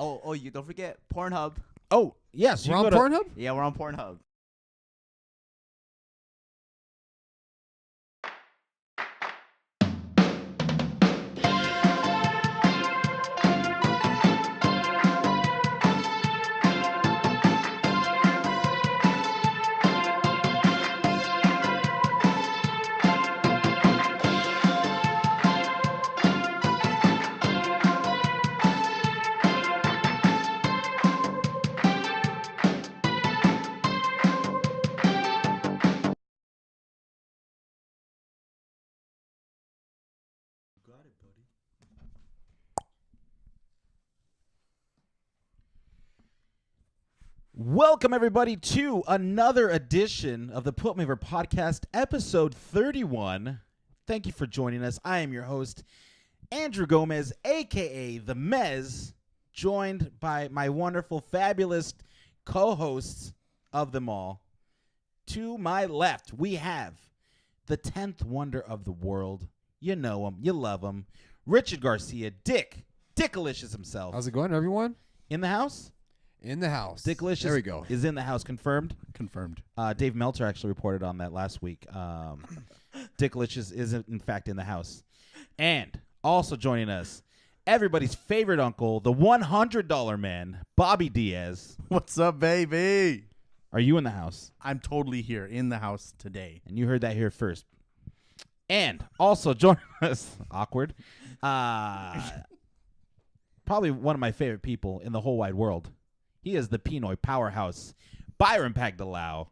Oh, you don't forget Pornhub. Oh, yes. We're on Pornhub? Yeah, we're on Pornhub. Got it, buddy. Welcome, everybody, to another edition of the Put Me Over podcast, episode 31. Thank you for joining us. I am your host, Andrew Gomez, a.k.a. The Mez, joined by my wonderful, fabulous co-hosts of them all. To my left, we have the 10th wonder of the world. You know him. You love him. Richard Garcia, Dickalicious himself. How's it going, everyone? In the house? In the house. Dickalicious There we go. is in the house. Confirmed? Confirmed. Dave Meltzer actually reported on that last week. Dickalicious is, in fact, in the house. And also joining us, everybody's favorite uncle, the $100 man, Bobby Diaz. What's up, baby? Are you in the house? I'm totally here in the house today. And you heard that here first. And also joining us, awkward, probably one of my favorite people in the whole wide world. He is the Pinoy powerhouse, Byron Pagdalao.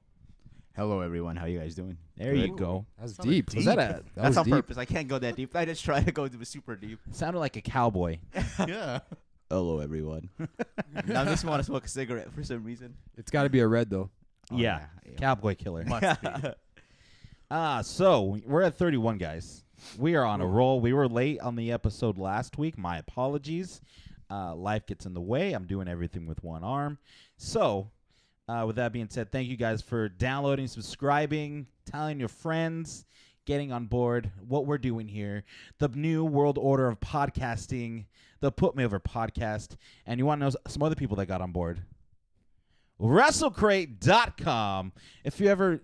Hello, everyone. How you guys doing? There you go. That was Sounded deep. Was that a? That That's was on deep. purpose. I can't go that deep. I just try to go super deep. Sounded like a cowboy. Yeah. Hello, everyone. I just want to smoke a cigarette for some reason. It's got to be a red though. Oh, Yeah, yeah. cowboy killer. Must be. So we're at 31, guys. We are on a roll. We were late on the episode last week. My apologies. Life gets in the way. I'm doing everything with one arm. So, with that being said, thank you guys for downloading, subscribing, telling your friends, getting on board what we're doing here. The new world order of podcasting, the Put Me Over podcast. And you want to know some other people that got on board? WrestleCrate.com. If you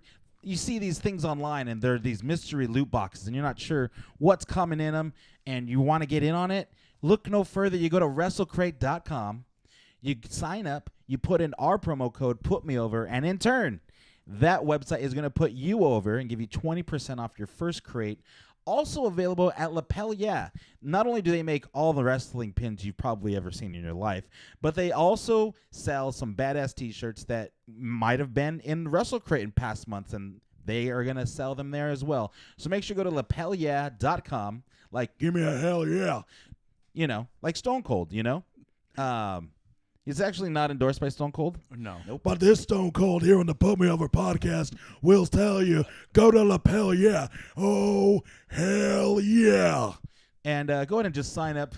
see these things online and they're these mystery loot boxes and you're not sure what's coming in them and you want to get in on it, look no further. You go to WrestleCrate.com. You sign up. You put in our promo code PUTMEOVER, and in turn, that website is going to put you over and give you 20% off your first crate. Also available at Lapel Yeah. Not only do they make all the wrestling pins you've probably ever seen in your life, but they also sell some badass t-shirts that might have been in WrestleCrate in past months, and they are going to sell them there as well. So make sure you go to lapelyeah.com. Like, give me a hell yeah. You know, like Stone Cold, you know? It's actually not endorsed by Stone Cold. No. Nope. But this Stone Cold here on the Put Me Over podcast will tell you, go to Lapel Yeah. Oh, hell yeah. And go ahead and just sign up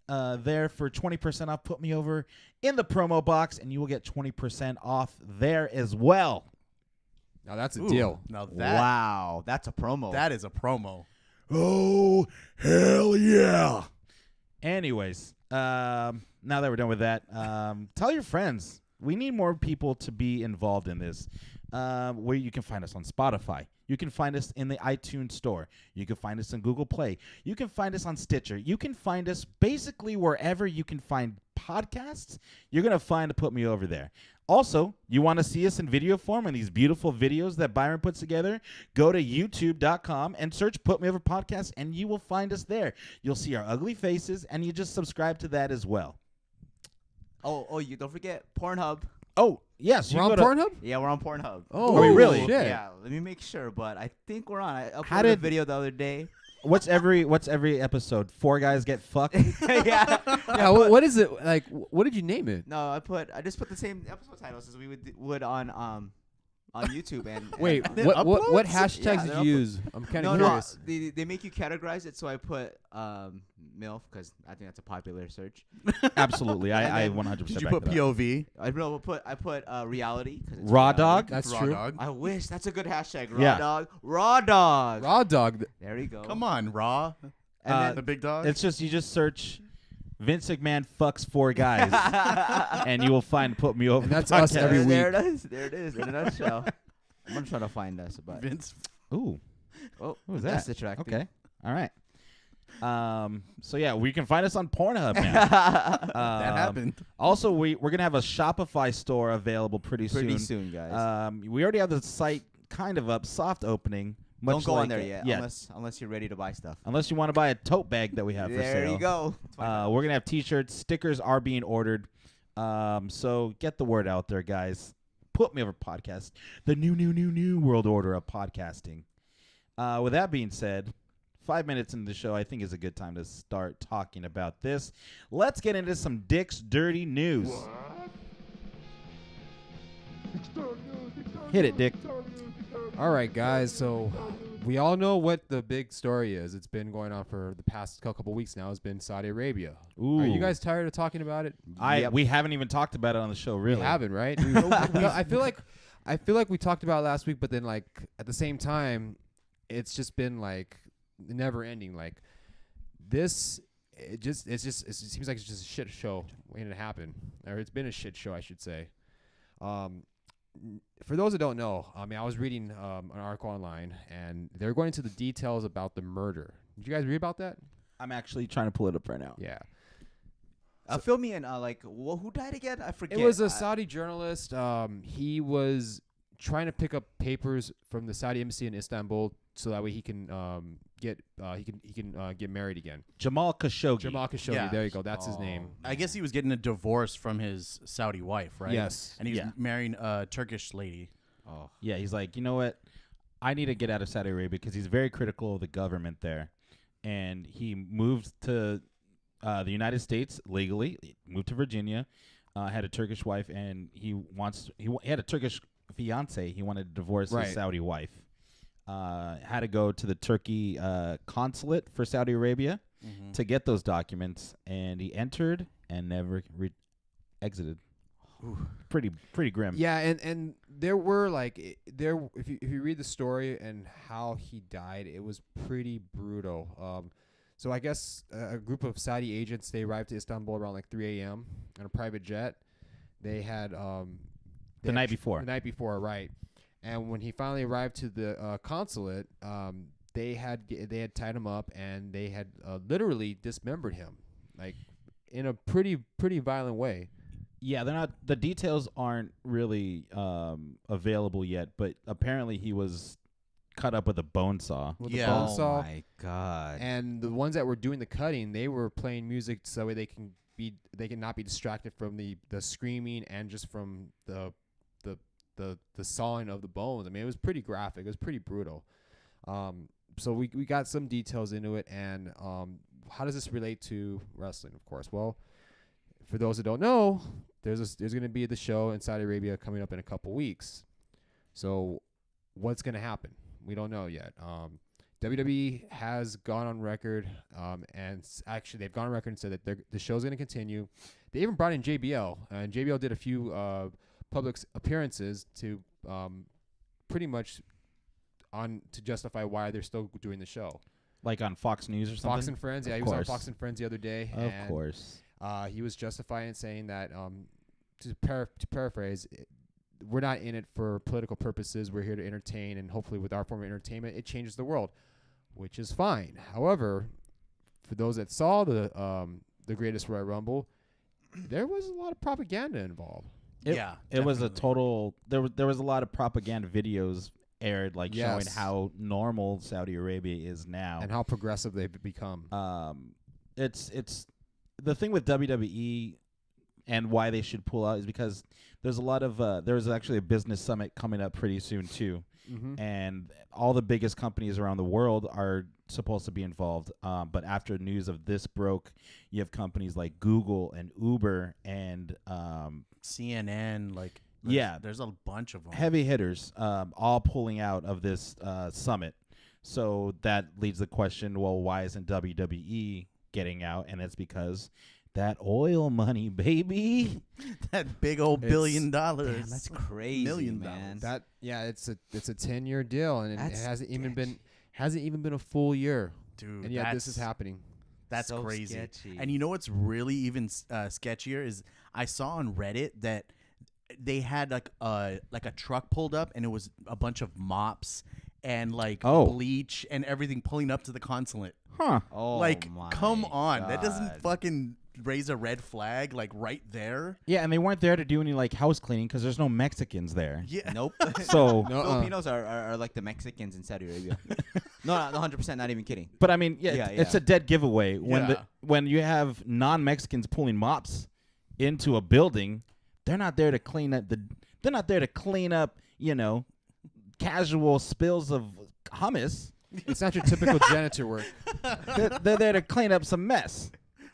there for 20% off Put Me Over in the promo box, and you will get 20% off there as well. Now that's a Ooh, deal. Now that Wow, that's a promo. that is a promo. Oh, hell yeah. Anyways, now that we're done with that, tell your friends. We need more people to be involved in this. Where you can find us on Spotify. You can find us in the iTunes store. You can find us on Google Play. You can find us on Stitcher. You can find us basically wherever you can find podcasts. You're going to find to Put Me Over there. Also, you want to see us in video form and these beautiful videos that Byron puts together, go to youtube.com and search Put Me Over Podcast, and you will find us there. You'll see our ugly faces, and you just subscribe to that as well. Oh, you don't forget Pornhub. Oh, yes. You We're on go to- Pornhub? Yeah, we're on Pornhub. Oh, Are we really? Shit. Yeah, let me make sure, but I think we're on. I uploaded a did- video the other day. What's every episode? 4 guys get fucked? Yeah. Yeah, what is it? Like, what did you name it? No, I just put the same episode titles as we would on YouTube and Wait, They what upload? hashtags Yeah, did they're you use? I'm kind of no, curious. they make you categorize it, so I put MILF because I think that's a popular search. Absolutely. I And 100% Did you back put that up. POV? I put reality. 'Cause it's Raw reality. dog? That's Raw true. dog? I wish that's a good hashtag. Raw Yeah. dog. Raw dog. Raw dog. There we go. Come on, Raw. And then, The big dog? It's just, you just search Vince McMahon fucks 4 guys, and you will find Put Me Over. And that's podcast. us every week. There it is. There it is. In a nutshell. I'm gonna try to find us, but Vince. Ooh, oh, who was that's that? distracting. Okay, all right. So yeah, we can find us on Pornhub now. That happened. Also, we're gonna have a Shopify store available pretty Pretty soon, guys. We already have the site kind of up, soft opening. Don't go on there yet. yet, unless you're ready to buy stuff. Unless you want to buy a tote bag that we have for sale. There you go. We're gonna have T-shirts, stickers are being ordered. So get the word out there, guys. Put Me Over podcast, the new world order of podcasting. With that being said, 5 minutes into the show, I think is a good time to start talking about this. Let's get into some Dick's Dirty News. Hit it, Dick. All right, guys. So we all know what the big story is. It's been going on for the past couple weeks now. It's been Saudi Arabia. Ooh. Are you guys tired of talking about it? We haven't even talked about it on the show, really. We haven't, right? I feel like we talked about it last week, but then like at the same time, it's just been like never ending. Like this, it seems like it's just a shit show waiting to happen, or it's been a shit show, I should say. For those that don't know, I mean, I was reading an article online, and they're going into the details about the murder. Did you guys read about that? I'm actually trying to pull it up right now. Yeah. Fill me in. Who died again? I forget. It was a Saudi journalist. He was trying to pick up papers from the Saudi embassy in Istanbul, so that way he can get married again. Jamal Khashoggi. Jamal Khashoggi. Yeah. There you go. That's his name. I guess he was getting a divorce from his Saudi wife, right? Yes. And he's Yeah. marrying a Turkish lady. Oh. Yeah, he's like, you know what? I need to get out of Saudi Arabia because he's very critical of the government there. And he moved to the United States legally, moved to Virginia, had a Turkish wife, and he had a Turkish fiance. He wanted to divorce Right. his Saudi wife. Had to go to the Turkey consulate for Saudi Arabia to get those documents, and he entered and never exited. Pretty grim. Yeah, and there were if you read the story and how he died, it was pretty brutal. So I guess a group of Saudi agents, they arrived to Istanbul around like 3 a.m. on a private jet. They had The night before. The night before, right? And when he finally arrived to the consulate, they had tied him up and they had literally dismembered him, like in a pretty violent way. Yeah, they're not. The details aren't really available yet, but apparently he was cut up with a bone saw. With Yeah. a bone Oh saw. my god. And the ones that were doing the cutting, they were playing music so that way they can not be distracted from the screaming and just from the sawing of the bones. I mean, it was pretty graphic. It was pretty brutal. So we got some details into it, and how does this relate to wrestling? Of course, well, for those that don't know, there's going to be the show in Saudi Arabia coming up in a couple weeks. So what's going to happen? We don't know yet. WWE has gone on record, and actually they've gone on record and said that the show's going to continue. They even brought in JBL, and JBL did a few public appearances to pretty much to justify why they're still doing the show. Like on Fox News or something? Fox and Friends, yeah, Of he was on course. Fox and Friends the other day. Of and, course. he was justifying saying that, to paraphrase, we're not in it for political purposes. We're here to entertain, and hopefully with our form of entertainment, it changes the world, which is fine. However, for those that saw the Greatest Royal Rumble, there was a lot of propaganda involved. It was a total. There was a lot of propaganda videos aired, like showing Yes. how normal Saudi Arabia is now, And how progressive they've become. it's the thing with WWE and why they should pull out is because there's a lot of there's actually a business summit coming up pretty soon too, and all the biggest companies around the world are supposed to be involved. But after news of this broke, you have companies like Google and Uber and CNN, there's a bunch of them. heavy hitters all pulling out of this summit. So that leads the question, well, why isn't WWE getting out? And it's because that oil money, baby. That big old $1 billion. Damn, that's crazy, $1 million. man. It's a 10-year deal, and it That's hasn't even been a full year, Dude, and yet this is happening. That's So crazy. sketchy. And you know what's really even sketchier is I saw on Reddit that they had like a truck pulled up and it was a bunch of mops and like bleach and everything pulling up to the consulate. Huh. Oh Like, my come on, that doesn't God. fucking raise a red flag like right there. Yeah, and they weren't there to do any like house cleaning because there's no Mexicans there. Yeah. Nope. So, Filipinos are like the Mexicans in Saudi Arabia. No, 100%. Not even kidding. but I mean, Yeah, it's a dead giveaway when Yeah. when you have non-Mexicans pulling mops into a building. They're not there to clean up They're not there to clean up, casual spills of hummus. It's not your typical janitor work. They're there to clean up some mess.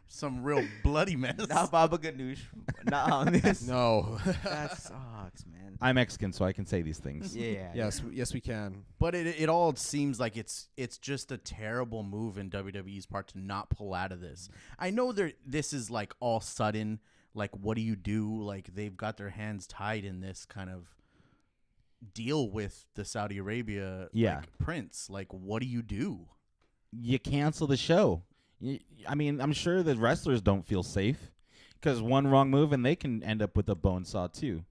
Some real bloody mess. Not Baba Ganoush. Not on this. No. That sucks, man. I'm Mexican, so I can say these things. Yeah. Yes, we can. But it all seems like it's just a terrible move in WWE's part to not pull out of this. I know this is like all sudden. Like, what do you do? Like, they've got their hands tied in this kind of deal with the Saudi Arabia prince. Like, what do you do? You cancel the show. I mean, I'm sure the wrestlers don't feel safe because one wrong move and they can end up with a bone saw too.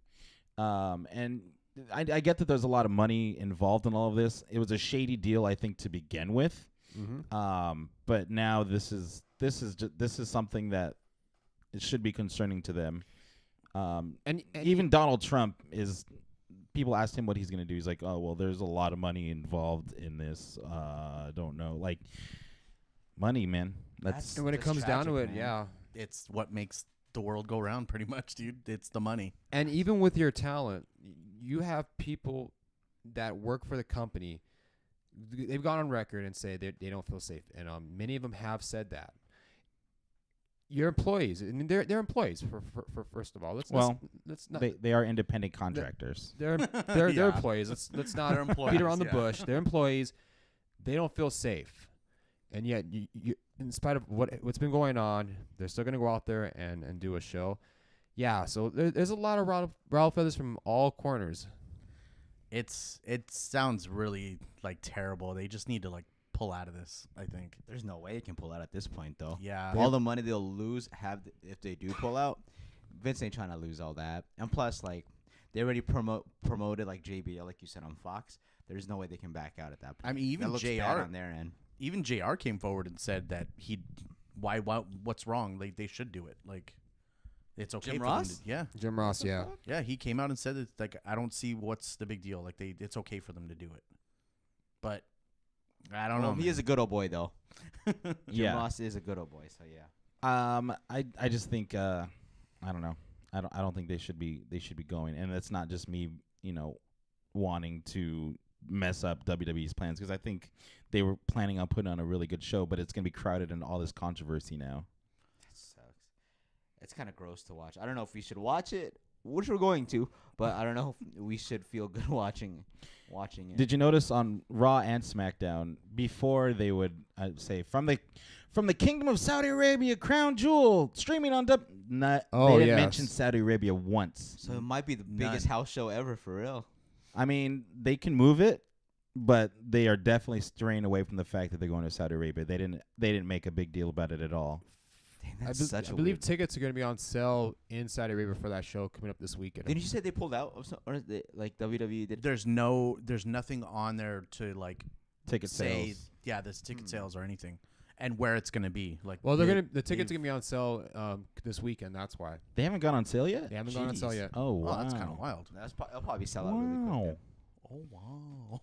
And I get that there's a lot of money involved in all of this. It was a shady deal, I think, to begin with. Mm-hmm. But now this is something that it should be concerning to them. And even Donald Trump is. People asked him what he's going to do. He's like, "Oh, well, there's a lot of money involved in this. I don't know, like money, man. And when it comes down to it, yeah, it's what makes the world go round, pretty much, dude. It's the money. And even with your talent, you have people that work for the company. They've gone on record and say they don't feel safe, and many of them have said that. Your employees, I mean, they're employees for first of all. Let's not. They are independent contractors. They're employees. Let's not They're employees, beat around the yeah. bush. They're employees. They don't feel safe, and yet you in spite of what's been going on, they're still gonna go out there and do a show. Yeah, so there's a lot of rattle feathers from all corners. It sounds really like terrible. They just need to like pull out of this, I think. There's no way they can pull out at this point, though. Yeah. All the money they'll lose if they do pull out. Vince ain't trying to lose all that. And plus, like, they already promoted like JBL, like you said, on Fox. There's no way they can back out at that point. I mean, even that looks JR bad on their end. Even JR came forward and said that what's wrong? Like, they should do it. Like, it's okay Jim for Ross? them to, yeah. Jim Ross, yeah. Yeah, he came out and said that, like, I don't see what's the big deal. Like, it's okay for them to do it. But I don't know. He is a good old boy, though. Jim Yeah. Ross is a good old boy, so yeah. I just think I don't know. I don't think they should be going, and it's not just me, wanting to mess up WWE's plans because I think they were planning on putting on a really good show, but it's gonna be crowded in all this controversy now. That sucks. It's kind of gross to watch. I don't know if we should watch it, which we're going to, but I don't know if we should feel good watching it. Did you notice on Raw and SmackDown before they would say from the Kingdom of Saudi Arabia, Crown Jewel streaming on they didn't mention Saudi Arabia once. So it might be the biggest house show ever, for real. I mean, they can move it, but they are definitely straying away from the fact that they're going to Saudi Arabia. They didn't make a big deal about it at all. Dang, I believe tickets are going to be on sale in Saudi Arabia for that show coming up this weekend. Didn't you say they pulled out, or like WWE did? There's nothing on there to like Ticket say, sales. yeah, there's ticket sales or anything, and where it's gonna be. Like, Well, the tickets are going to be on sale this weekend. That's why They haven't gone on sale yet? they haven't gone on sale Jeez. yet. Oh, wow. oh, that's kind of wild. It'll probably sell out really quick. Wow. then. Oh wow.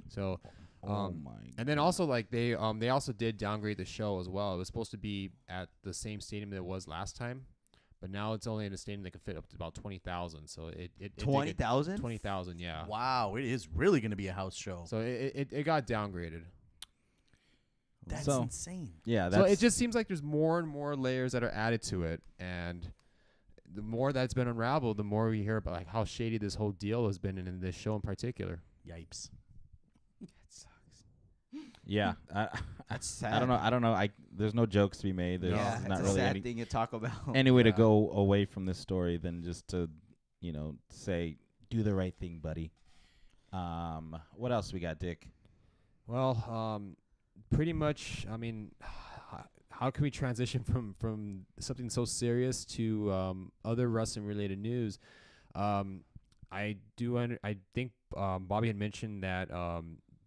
So, Oh, my and then also like they also did downgrade the show as well. It was supposed to be at the same stadium that it was last time, but now it's only in a stadium that can fit up to about 20,000. So it 20,000? 20,000, yeah. Wow, it is really gonna be a house show. So it got downgraded. That's So- insane. Yeah, So that's it just seems like there's more and more layers that are added to it, and the more that's been unraveled, the more we hear about like how shady this whole deal has been in this show in particular. Yipes. That sucks. yeah. That's sad. I don't know. There's no jokes to be made. There's Yeah, not that's a really sad any thing to talk about. any way to Yeah. go away from this story than just to, say do the right thing, buddy. What else we got, Dick? Well, pretty much. I mean, how can we transition from something so serious to other wrestling related news? I think Bobby had mentioned that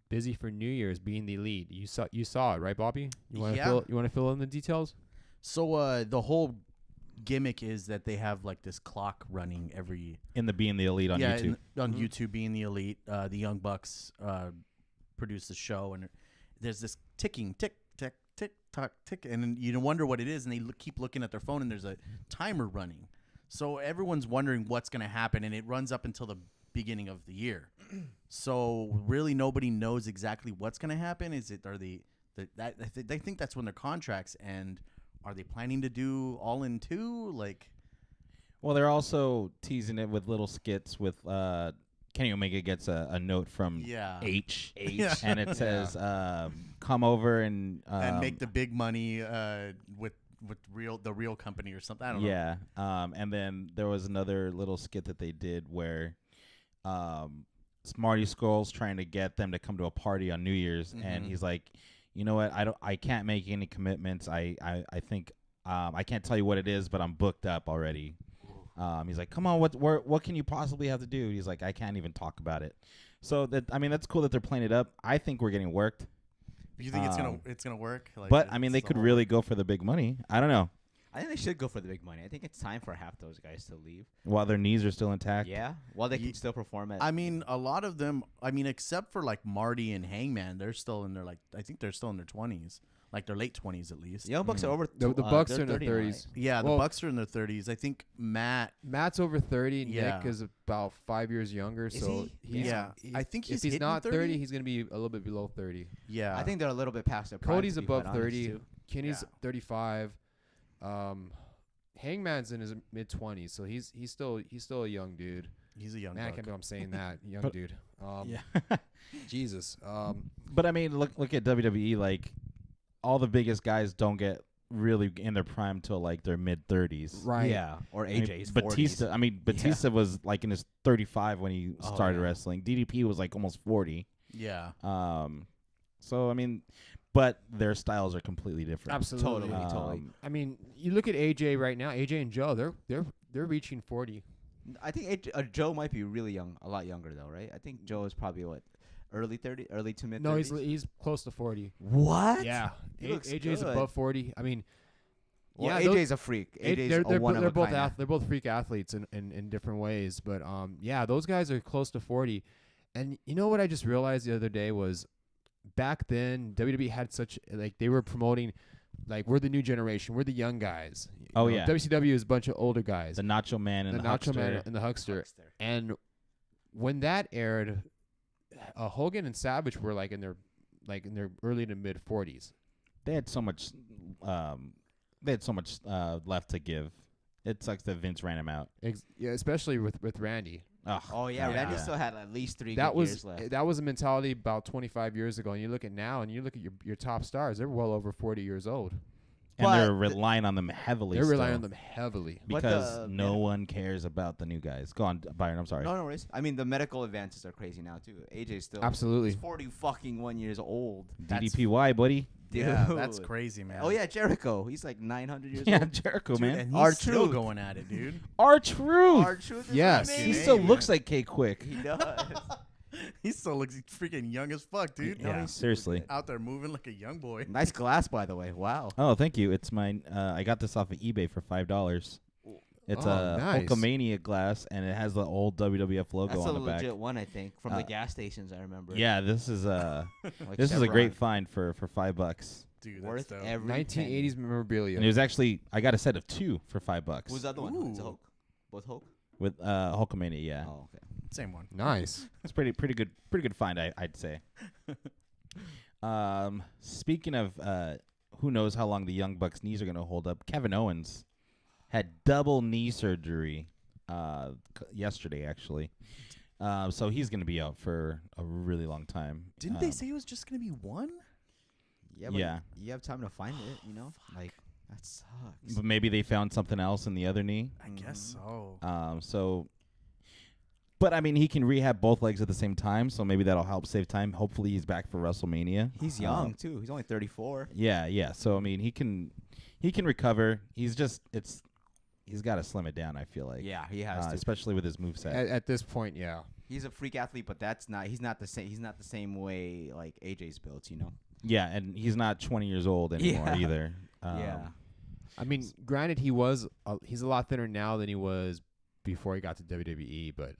busy for New Year's being the Elite. You saw it, right, Bobby? You want to fill in the details? So the whole gimmick is that they have like this clock running every In the Being the Elite on YouTube. on YouTube, Being the Elite. The Young Bucks produce the show, and there's this ticking tick tick tick tock tick, and then you wonder what it is, and they keep looking at their phone, and there's a timer running. So everyone's wondering what's going to happen, and it runs up until the beginning of the year. So really, nobody knows exactly what's going to happen. They think that's when their contracts end. Are they planning to do All In 2? Like, Well, they're also teasing it with little skits with Kenny Omega gets a note from H, Yeah. and it says, "Come over and make the big money with the real company or something." I don't know. Yeah, and then there was another little skit that they did where Marty Scurll's trying to get them to come to a party on New Year's, and he's like, "You know what? I can't make any commitments. I think I can't tell you what it is, but I'm booked up already." He's like, "Come on, what can you possibly have to do?" He's like, "I can't even talk about it." So that's cool that they're playing it up. I think we're getting worked. You think it's gonna work? Like, But I mean, they could really go for the big money. I don't know. I think they should go for the big money. I think it's time for half those guys to leave. While their knees are still intact. Yeah, while they can still perform at. I mean, a lot of them. I mean, except for like Marty and Hangman, they're still in their I think they're still in their 20s, like their late 20s at least. Young Bucks are over. The Bucks they're are in their 30 now, right? 30s. Yeah, the Well- Bucks are in their 30s. I think Matt's over 30. Yeah. Nick is about 5 years younger. So he? he's, Yeah. I think he's if he's hitting not 30, 30, he's going to be a little bit below 30. Yeah, I think they're a little bit past their prime. Cody's to be above quite honest, 30. too. Kenny's Yeah. 35. Hangman's in his mid 20s, so he's still a young dude. he's a young. Man, I buck. can't believe I'm saying that, young But- dude. Yeah. Jesus. But I mean, look at WWE. Like, all the biggest guys don't get really in their prime till like their mid 30s. Right. Yeah, or I mean, AJ's 40s. Batista. I mean, Batista was like in his 35 when he Oh, started yeah. wrestling. DDP was like almost 40. Yeah, So I mean, but their styles are completely different. Absolutely. Totally. I mean, you look at AJ right now. AJ and Joe, they're reaching 40. I think Joe might be really young, a lot younger though, right? I think Joe is probably what, early to mid. No, 30s? he's close to 40. What? Yeah, He looks AJ's good. above 40. I mean, Well, yeah, AJ's a freak. AJ's they're a one they're of a both kind. they're both freak athletes in different ways. But yeah, those guys are close to 40. And you know what I just realized the other day was, back then WWE had such they were promoting like, we're the new generation, we're the young guys. You Oh, know, yeah. WCW is a bunch of older guys. The Nacho Man and the Nacho Huckster. Man and the Huckster. And when that aired, Hogan and Savage were like in their early to mid 40s. They had so much. Left to give. It sucks that Vince ran him out. Yeah, especially with Randy. Ugh. Oh yeah, Yeah. Randy still had at least 3 That good was years left. that was a mentality about 25 years ago. And you look at now, and you look at your top stars; they're well over 40 years old. And But they're the- relying on them heavily. They're relying still, on them heavily. But because the- no one cares about the new guys. Go on, Byron. I'm sorry. No worries. I mean, the medical advances are crazy now too. AJ's still Absolutely. he's 40 fucking 1 years old. DDPY, buddy. Dude. yeah, that's crazy, man. Oh yeah, Jericho. He's like 900 years Yeah, old. Jericho, Dude, man. and he's R-Truth. still going at it, dude. R-Truth. R-Truth is Yes. his He name. still Hey, looks like K Quick. He does. He still looks freaking young as fuck, dude. Yeah, seriously. Out there moving like a young boy. Nice glass, by the way. Wow. Oh, thank you. It's mine. I got this off of eBay for $5. It's Oh, a nice. Hulkamania glass, and it has the old WWF logo That's on a the back. legit one, I think, from the Uh, gas stations. I remember. Yeah, this is Like this is a Chevron. great find for $5. Dude, that's Worth dope. every 1980s memorabilia. And it was actually I got a set of 2 for $5 Who's the other one? It's a Ooh. Hulk. Both Hulk. with Hulkamania. Yeah, Oh, okay. Same one. Nice. it's pretty good find. I'd say. Speaking of who knows how long the Young Bucks knees are gonna hold up, Kevin Owens had double knee surgery yesterday actually. So he's gonna be out for a really long time. Didn't they say it was just gonna be one? Yeah. But Yeah. You have time to find it. You know, like that sucks. But maybe they found something else in the other knee. I guess so. So But I mean, he can rehab both legs at the same time, so maybe that'll help save time. Hopefully, he's back for WrestleMania. He's young too. He's only 34. Yeah. So I mean, he can recover. He's got to slim it down. I feel like. Yeah, he has to. Especially with his moveset. At this point, yeah. He's a freak athlete, but he's not the same. He's not the same way like AJ's built. Yeah, and he's not 20 years old anymore either. Yeah. I mean, granted, he's a lot thinner now than he was before he got to WWE, but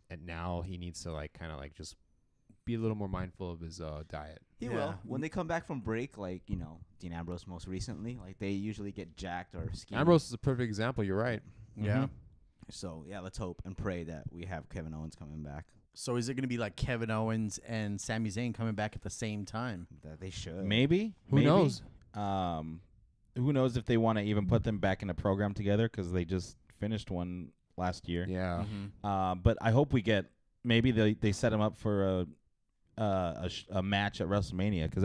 and now he needs to just be a little more mindful of his diet. He will. When they come back from break, Dean Ambrose most recently, they usually get jacked or skinny. Ambrose is a perfect example. You're right. Yeah. So yeah, let's hope and pray that we have Kevin Owens coming back. So is it going to be like Kevin Owens and Sami Zayn coming back at the same time? That they should. Maybe. Who knows? Who knows if they want to even put them back in a program together because they just finished one last year. Yeah. Mm-hmm. But I hope we get maybe they set him up for a match at WrestleMania because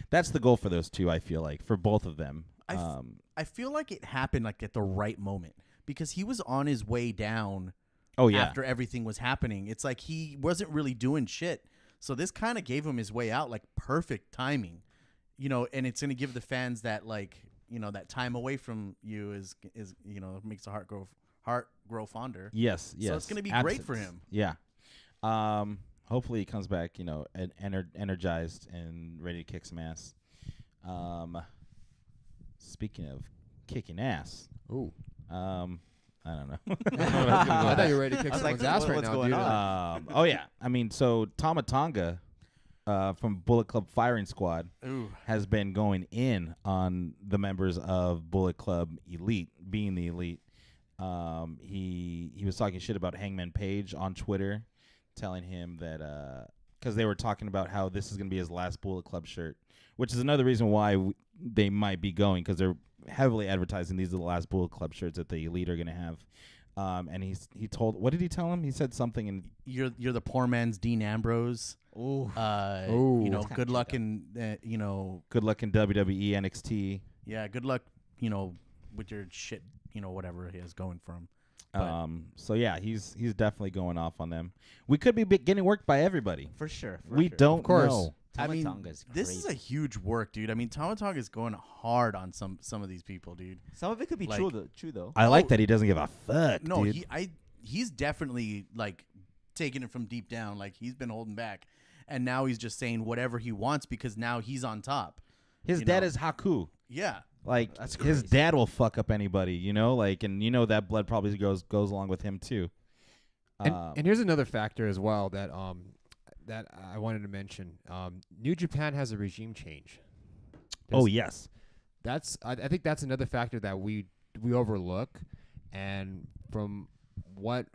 that's the goal for those two. I feel like for both of them. I feel like it happened at the right moment because he was on his way down. Oh yeah. After everything was happening, it's like he wasn't really doing shit. So this kind of gave him his way out, perfect timing, and it's gonna give the fans that that time away from you is makes the heart grow fonder. Yes. So it's gonna be great for him. Yeah. Hopefully he comes back, energized and ready to kick some ass. Speaking of kicking ass. Ooh. I don't know. I thought you were ready to kick someone's like, ass right what's now, going dude. on? Oh yeah. I mean, so Tama Tonga from Bullet Club Firing Squad has been going in on the members of Bullet Club Elite, being the Elite. He was talking shit about Hangman Page on Twitter, telling him that because they were talking about how this is going to be his last Bullet Club shirt, which is another reason why they might be going because they're heavily advertising these are the last Bullet Club shirts that the Elite are going to have. And he told, what did he tell him? He said something in You're the poor man's Dean Ambrose. Ooh. Good luck in good luck in WWE, NXT. Yeah, good luck, with your shit, whatever he has going from. So yeah, he's definitely going off on them. We could be getting worked by everybody. For sure. We don't Of course. know. Tama-Tonga's this is a crazy. huge work, dude. I mean, Tama Tonga is going hard on some of these people, dude. Some of it could be true though. I like that he doesn't give a fuck. No, dude. he's definitely taking it from deep down. He's been holding back, and now he's just saying whatever he wants because now he's on top. His dad is Haku. Yeah, That's his crazy. dad will fuck up anybody, and that blood probably goes along with him too. And here's another factor as well that I wanted to mention. New Japan has a regime change. Oh yes, I think that's another factor that we overlook, and from what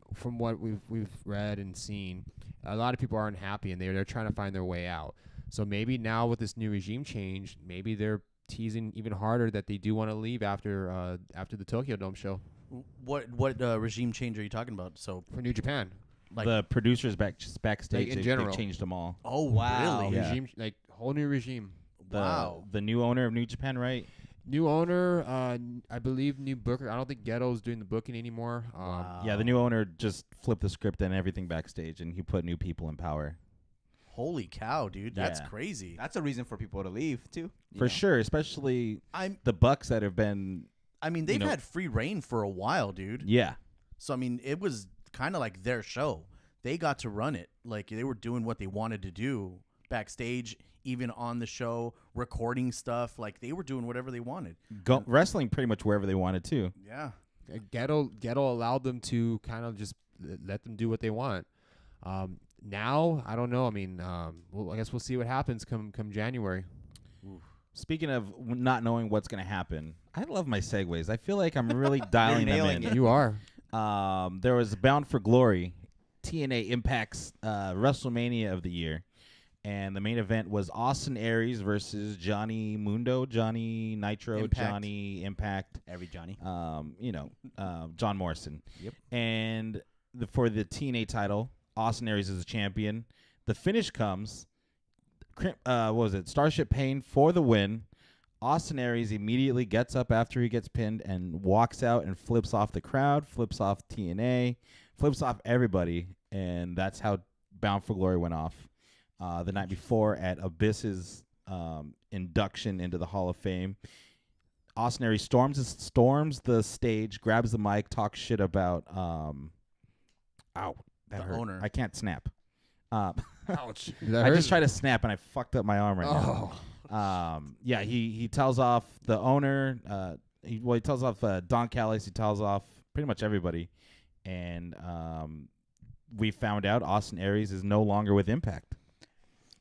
we've read and seen, a lot of people aren't happy and they're trying to find their way out. So maybe now with this new regime change, maybe they're teasing even harder that they do want to leave after the Tokyo Dome show. What regime change are you talking about? So For New Japan. the producers backstage in they general. changed them all. oh Wow. really? Yeah. Regime, whole new regime. The new owner of New Japan, right? New owner, I believe new booker. I don't think Ghetto's doing the booking anymore. Wow. Yeah, the new owner just flipped the script and everything backstage, and he put new people in power. Holy cow, dude, that's Yeah. crazy. That's a reason for people to leave too. For sure, especially I'm. the Bucks that have been, I mean, they've know- had free reign for a while, dude. yeah. So I mean, it was kind of like their show. They got to run it. They were doing what they wanted to do backstage, even on the show, recording stuff. They were doing whatever they wanted. Wrestling pretty much wherever they wanted to. Yeah. Ghetto allowed them to kind of just let them do what they want. Now, I don't know. I mean, I guess we'll see what happens come January. Speaking of not knowing what's going to happen, I love my segues. I feel like I'm really dialing them nailing in. it. You are. There was Bound for Glory, TNA Impact's WrestleMania of the year, and the main event was Austin Aries versus Johnny Mundo, Johnny Nitro, Impact. Johnny Impact, Every Johnny. John Morrison. Yep. And for the TNA title, Austin Aries is the champion. The finish comes. What was it? Starship Pain for the win. Austin Aries immediately gets up after he gets pinned and walks out and flips off the crowd, flips off TNA, flips off everybody, and that's how Bound for Glory went off the night before at Abyss's induction into the Hall of Fame. Austin Aries storms the stage, grabs the mic, talks shit about that The hurt. owner. I can't snap. Ouch. I just tried to snap and I fucked up my arm right now. Yeah, he tells off the owner. He tells off Don Callis. He tells off pretty much everybody, and we found out Austin Aries is no longer with Impact.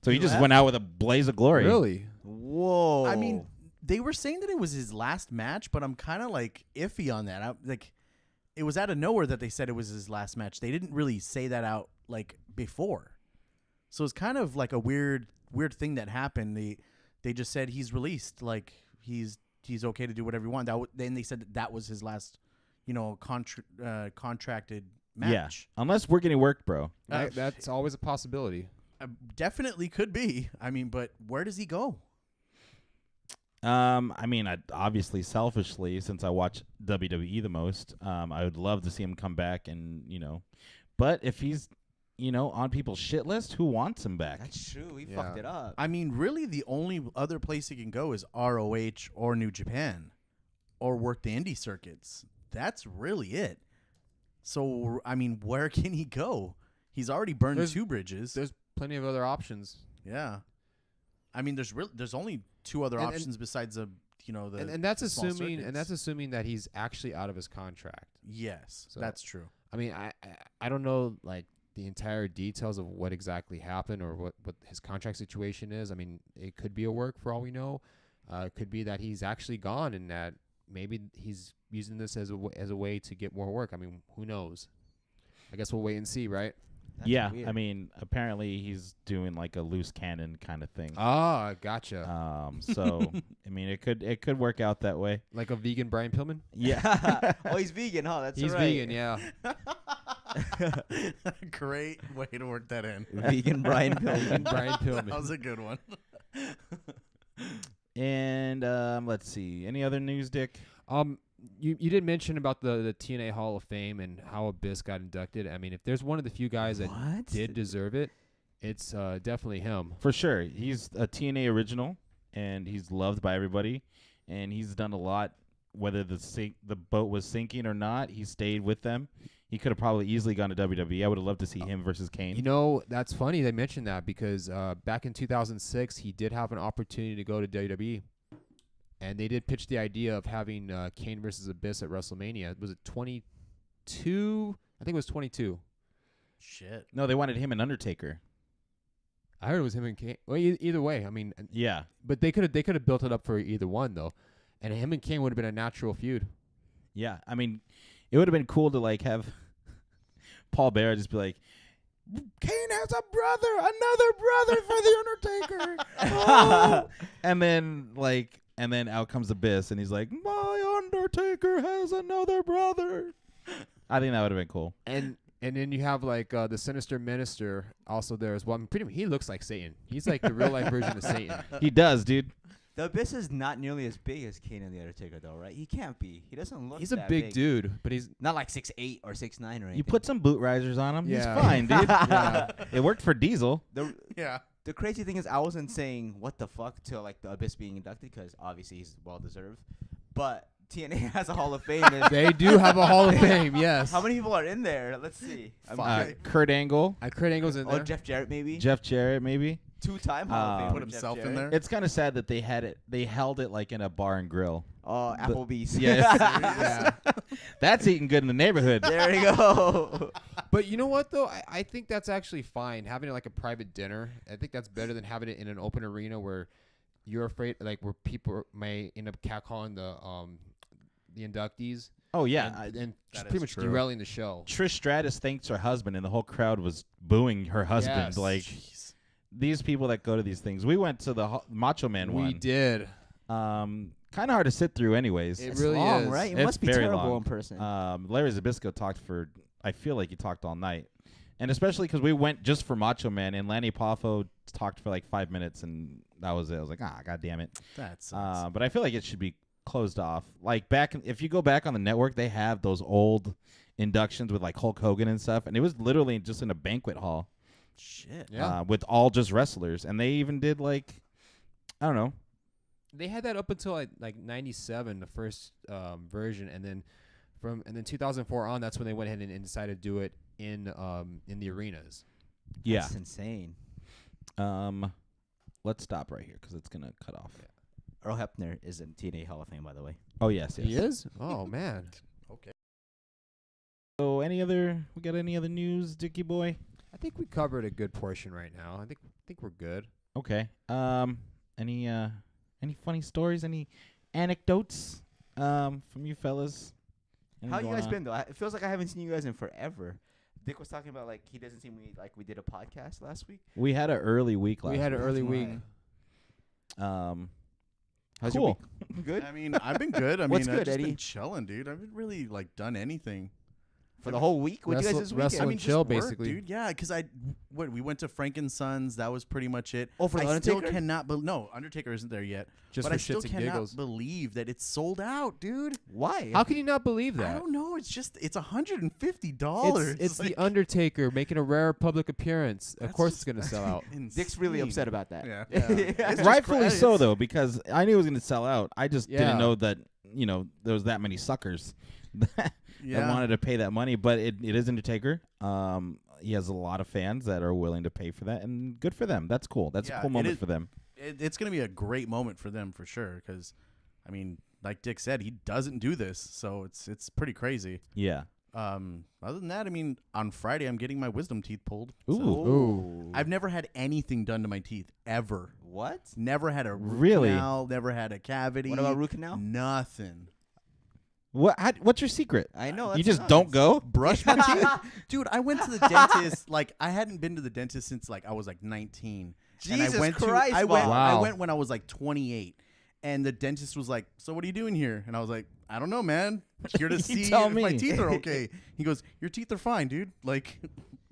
So he just left? went out with a blaze of glory. Really? Whoa. I mean, they were saying that it was his last match, but I'm kind of like iffy on that. It was out of nowhere that they said it was his last match. They didn't really say that out like before, so it's kind of like a weird thing that happened. They just said he's released, like he's okay to do whatever he wants. Then they said that was his last, contracted match. Yeah, unless we're getting worked, bro. That's always a possibility. Definitely could be. I mean, but where does he go? I mean, obviously, selfishly, since I watch WWE the most, I would love to see him come back and, but if he's, on people's shit list, who wants him back? that's true. He Yeah. fucked it up. I mean, really, the only other place he can go is ROH or New Japan, or work the indie circuits. That's really it. So, I mean, where can he go? He's already burned There's- two bridges. There's plenty of other options. Yeah. I mean, there's only two other And- options besides the And that's the small assuming circuits. that he's actually out of his contract. Yes, So- that's true. I mean, I don't know like the entire details of what exactly happened or what his contract situation is. I mean, it could be a work for all we know. It could be that he's actually gone and that maybe he's using this as a way to get more work. I mean, who knows? I guess we'll wait and see, right? That's Yeah, weird. I mean, apparently he's doing like a loose cannon kind of thing. Ah, gotcha. So I mean, it could work out that way. Like a vegan Brian Pillman? Yeah. Oh, he's vegan, huh? That's He's right. vegan, yeah. Great way to work that in. Vegan Brian Vegan Pillman. Brian That Pillman. was a good one. And let's see, any other news, Dick? You did mention about the TNA Hall of Fame and how Abyss got inducted. I mean, if there's one of the few guys that What? did deserve it, it's definitely him. For sure, he's a TNA original, and he's loved by everybody, and he's done a lot. Whether the boat was sinking or not, he stayed with them. He could have probably easily gone to WWE. I would have loved to see him versus Kane. You know, that's funny they mentioned that because back in 2006, he did have an opportunity to go to WWE. And they did pitch the idea of having Kane versus Abyss at WrestleMania. Was it 22? I think it was 22. Shit. No, they wanted him and Undertaker. I heard it was him and Kane. Well, either way, I mean, Yeah. but they could have built it up for either one though, and him and Kane would have been a natural feud. Yeah, I mean, it would have been cool to like have Paul Bearer just be like, Kane has a brother, another brother for the Undertaker. Oh! And then out comes Abyss, and he's like, my Undertaker has another brother. I think that would have been cool. And then you have like the Sinister Minister also there as well. I mean, he looks like Satan. He's like the real life version of Satan. He does, dude. The Abyss is not nearly as big as Kane and the Undertaker, though, right? He can't be. He doesn't look. He's a that big dude, but he's Not like 6'8" or 6'9" or anything. You put some boot risers on him. Yeah. He's fine, dude. yeah. It worked for Diesel. Yeah. The crazy thing is, I wasn't saying what the fuck till like the Abyss being inducted because obviously he's well deserved. But TNA has a Hall of Fame. And They do have a Hall of Fame, yes. how many people are in there? Let's see. Kurt Angle, Kurt Angle's in Oh, there. Jeff Jarrett maybe. Jeff Jarrett, maybe. 2-time Hall of Fame. Put himself in there. It's kind of sad that they held it like in a bar and grill. Oh, Applebee's. Yes. yeah. That's eating good in the neighborhood. There you go. But you know what, though? I think that's actually fine. Having it like a private dinner, I think that's better than having it in an open arena where you're afraid, like where people may end up catcalling the inductees. Oh yeah. And just That pretty is much true. derailing the show. Trish Stratus thanks her husband, and the whole crowd was booing her husband. Yes. Like these people that go to these things. We went to the Macho Man We one. did. Kind of hard to sit through, anyways. It It's really long, is. right? It It's must be very terrible long. in person. Larry Zbyszko talked for. I feel like he talked all night, and especially because we went just for Macho Man, and Lanny Poffo talked for like 5 minutes, and that was it. I was like, god damn it. That sucks. But I feel like it should be closed off. Like if you go back on the network, they have those old inductions with like Hulk Hogan and stuff, and it was literally just in a banquet hall. Shit. Yeah. With all just wrestlers, and they even did like, I don't know. They had that up until like 97, the first version, and then 2004 on, that's when they went ahead and decided to do it in the arenas. Yeah. That's insane. Let's stop right here because it's gonna cut off. Yeah. Earl Hebner is in TNA Hall of Fame, by the way. Oh yes. He is? Oh man. Okay. So we got any other news, Dickie boy? I think we covered a good portion right now. I think we're good. Okay. Any funny stories? Any anecdotes from you fellas? Anything How you going guys on? been though? It feels like I haven't seen you guys in forever. Dick was talking about like he doesn't see me like we did a podcast last week. We had an early week last We had an week. early week. How's Cool. your week? Good. I mean, I've been good. I What's mean, good, I've just Eddie? been chilling, dude. I haven't really like done anything. For the whole week? What do you guys Wrestle- this wrestle- weekend? I mean, chill, just work, basically. dude. Yeah, because we went to Frank and Sons. That was pretty much it. Oh, for the I still Undertaker? cannot. No, Undertaker isn't there yet. Just but for I still shits and cannot giggles. believe that it's sold out, dude. Why? How can you not believe I that? don't know. It's $150. It's the Undertaker making a rare public appearance. Of That's course, just- it's gonna sell out. Dick's really insane. upset about that. Yeah. It's just Rightfully so, credits. though, because I knew it was going to sell out. I just Yeah. didn't know that there was that many suckers that wanted to pay that money. But it is Undertaker. He has a lot of fans that are willing to pay for that, and good for them. That's cool. That's Yeah, a cool it moment is- for them. It's going to be a great moment for them for sure. Because, I mean, like Dick said, he doesn't do this, so it's pretty crazy. Yeah. Other than that, I mean, on Friday I'm getting my wisdom teeth pulled. Ooh. So Ooh. I've never had anything done to my teeth ever. What? Never had a root Really? canal. Never had a cavity. What about root canal? Nothing. What's your secret? I know. You that's just nuts. don't go? Brush my teeth, dude. I went to the dentist. Like I hadn't been to the dentist since like I was like 19. and Jesus I went Christ, I went. Bob. I Wow. went when I was like 28, and the dentist was like, "So what are you doing here?" And I was like, "I don't know, man. Here to You see tell if my me." teeth are okay." He goes, "Your teeth are fine, dude. Like,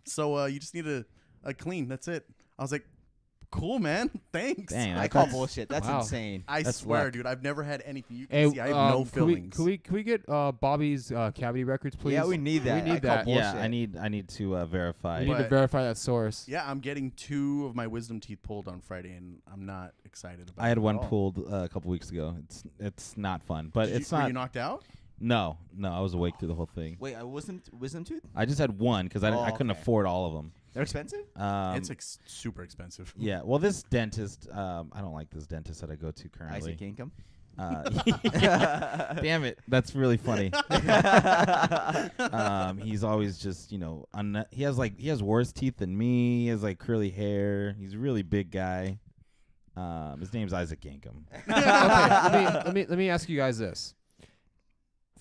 so you just need a clean. That's it." I was like, "Cool, man. Thanks." Dang, I call that's- bullshit. That's Wow. insane. I That's swear, luck. dude. I've never had anything. You can Hey, see I have no can we, fillings. can we get Bobby's cavity records, please? Yeah, we need that. We I need call that. bullshit. Yeah, I need to verify. We need to But- verify that source. Yeah, I'm getting 2 of my wisdom teeth pulled on Friday, and I'm not excited about it. I had at one all. pulled a couple weeks ago. It's not fun, but Did it's you, were not. you knocked out? No, I was awake through the whole thing. Wait, I wasn't wisdom tooth? I just had one because I couldn't okay. afford all of them. They're expensive? It's super expensive. Yeah, well, this dentist, I don't like this dentist that I go to currently. Isaac Income. Damn it, that's really funny. He's always just, he has worse teeth than me. He has like curly hair. He's a really big guy. His name's Isaac Yankum. Okay, let me ask you guys this.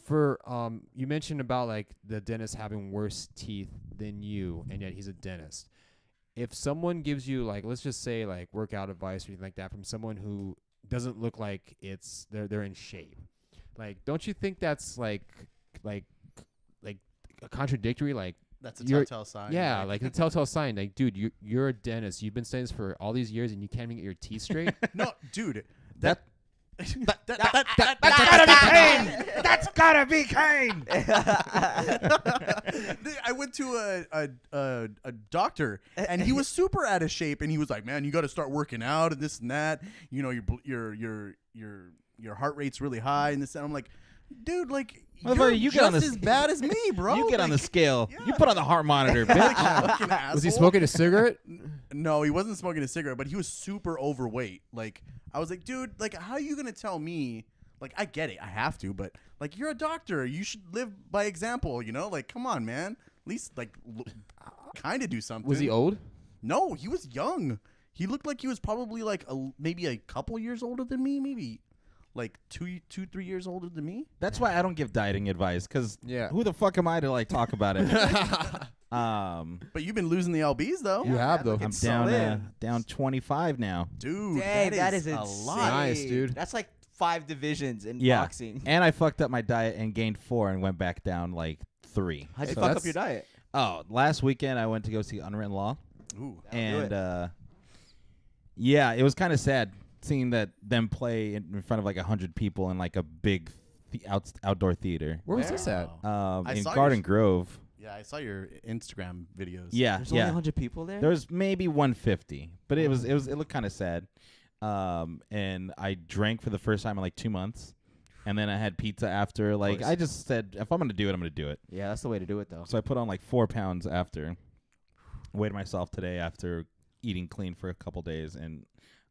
For you mentioned about like the dentist having worse teeth than you, and yet he's a dentist. If someone gives you like, let's just say like workout advice or anything like that from someone who doesn't look like they're in shape, like don't you think that's like a contradictory? Like That's a You're- telltale sign. yeah, like a telltale sign. Like dude, you're a dentist. You've been studying this for all these years and you can't even get your teeth straight. No, dude. That- That's gotta be Kane. That's gotta be Kane. I went to a doctor, and he was super out of shape, and he was like, "Man, you got to start working out and this and that. You know, your heart rate's really high and this." And I'm like, "Dude, like Motherfucker, you're you get on just this- as bad as me, bro. You get on the Like, scale. You yeah. put on the heart monitor, like, bitch. fucking Was he asshole. smoking a cigarette? No, he wasn't smoking a cigarette, but he was super overweight. Like, I was like, dude, like, how are you gonna tell me? Like, I get it, I have to, but like, you're a doctor, you should live by example, you know? Like, come on, man. At least like, kind of do something. Was he old? No, he was young. He looked like he was probably like maybe a couple years older than me, maybe like 3 years older than me. That's why I don't give dieting advice, because Yeah. who the fuck am I to like talk about it? But you've been losing the lbs though, You have though. I'm It's down solid. down 25 now. dude. Dang, that is a insane. lot. Nice, dude. That's like 5 divisions in Yeah. boxing. And I fucked up my diet and gained 4 and went back down like 3. How'd you So fuck up that's- your diet? Oh, last weekend I went to go see Unwritten Law, Ooh. That'll do and Yeah, it was kind of sad seeing them play in front of like 100 people in like a big outdoor theater. Where was this at? I In saw Garden your- Grove. Yeah, I saw your Instagram videos. Yeah, There's only yeah. 100 people there. There was maybe 150, but it looked kind of sad. And I drank for the first time in like 2 months, and then I had pizza after. Like course. I just said, if I'm gonna do it, I'm gonna do it. Yeah, that's the way to do it, though. So I put on like 4 pounds after. Weighed myself today after eating clean for a couple days, and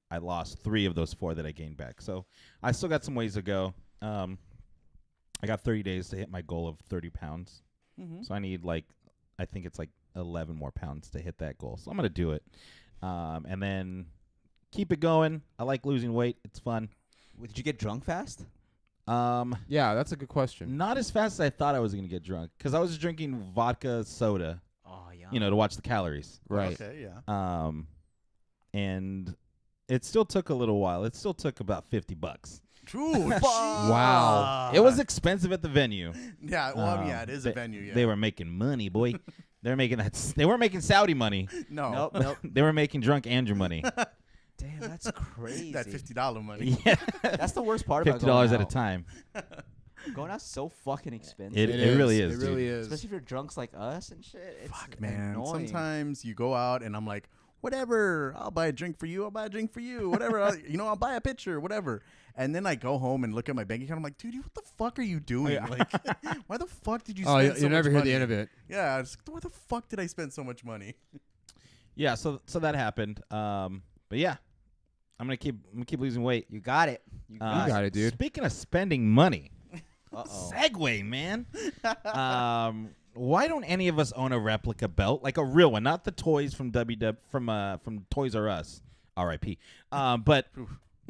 I lost 3 of those 4 that I gained back. So I still got some ways to go. I got 30 days to hit my goal of 30 pounds. Mm-hmm. So I need I think it's like 11 more pounds to hit that goal. So I'm going to do it. And then keep it going. I like losing weight. It's fun. Did you get drunk fast? Yeah, that's a good question. Not as fast as I thought I was going to get drunk, because I was drinking vodka soda, Oh, yeah. to watch the calories. Right. Okay, yeah. And it still took a little while. It still took about $50. True. Wow. It was expensive at the venue. Yeah, well, yeah, it is a they- venue, yeah. They were making money, boy. They weren't making Saudi money. no. Nope. They were making drunk Andrew money. Damn, that's crazy. That $50 money. Yeah. That's the worst part about $50 going at a out. time. Going out's so fucking expensive. It really is, It dude. really is. Especially if you're drunks like us and shit. It's Fuck, man. annoying. Sometimes you go out and I'm like, whatever, I'll buy a drink for you. I'll buy a drink for you. Whatever. I'll buy a picture, whatever. And then I go home and look at my bank account. I'm like, dude, what the fuck are you doing? Like, why the fuck did you Oh, spend you so never much hear money? the end of it. Yeah. It's like, why the fuck did I spend so much money? Yeah, so that happened. But yeah, I'm gonna keep losing weight. You got it. You got, got it, dude. Speaking of spending money, Uh-oh. segue, man. Why don't any of us own a replica belt, like a real one, not the toys from from Toys R Us, R.I.P. But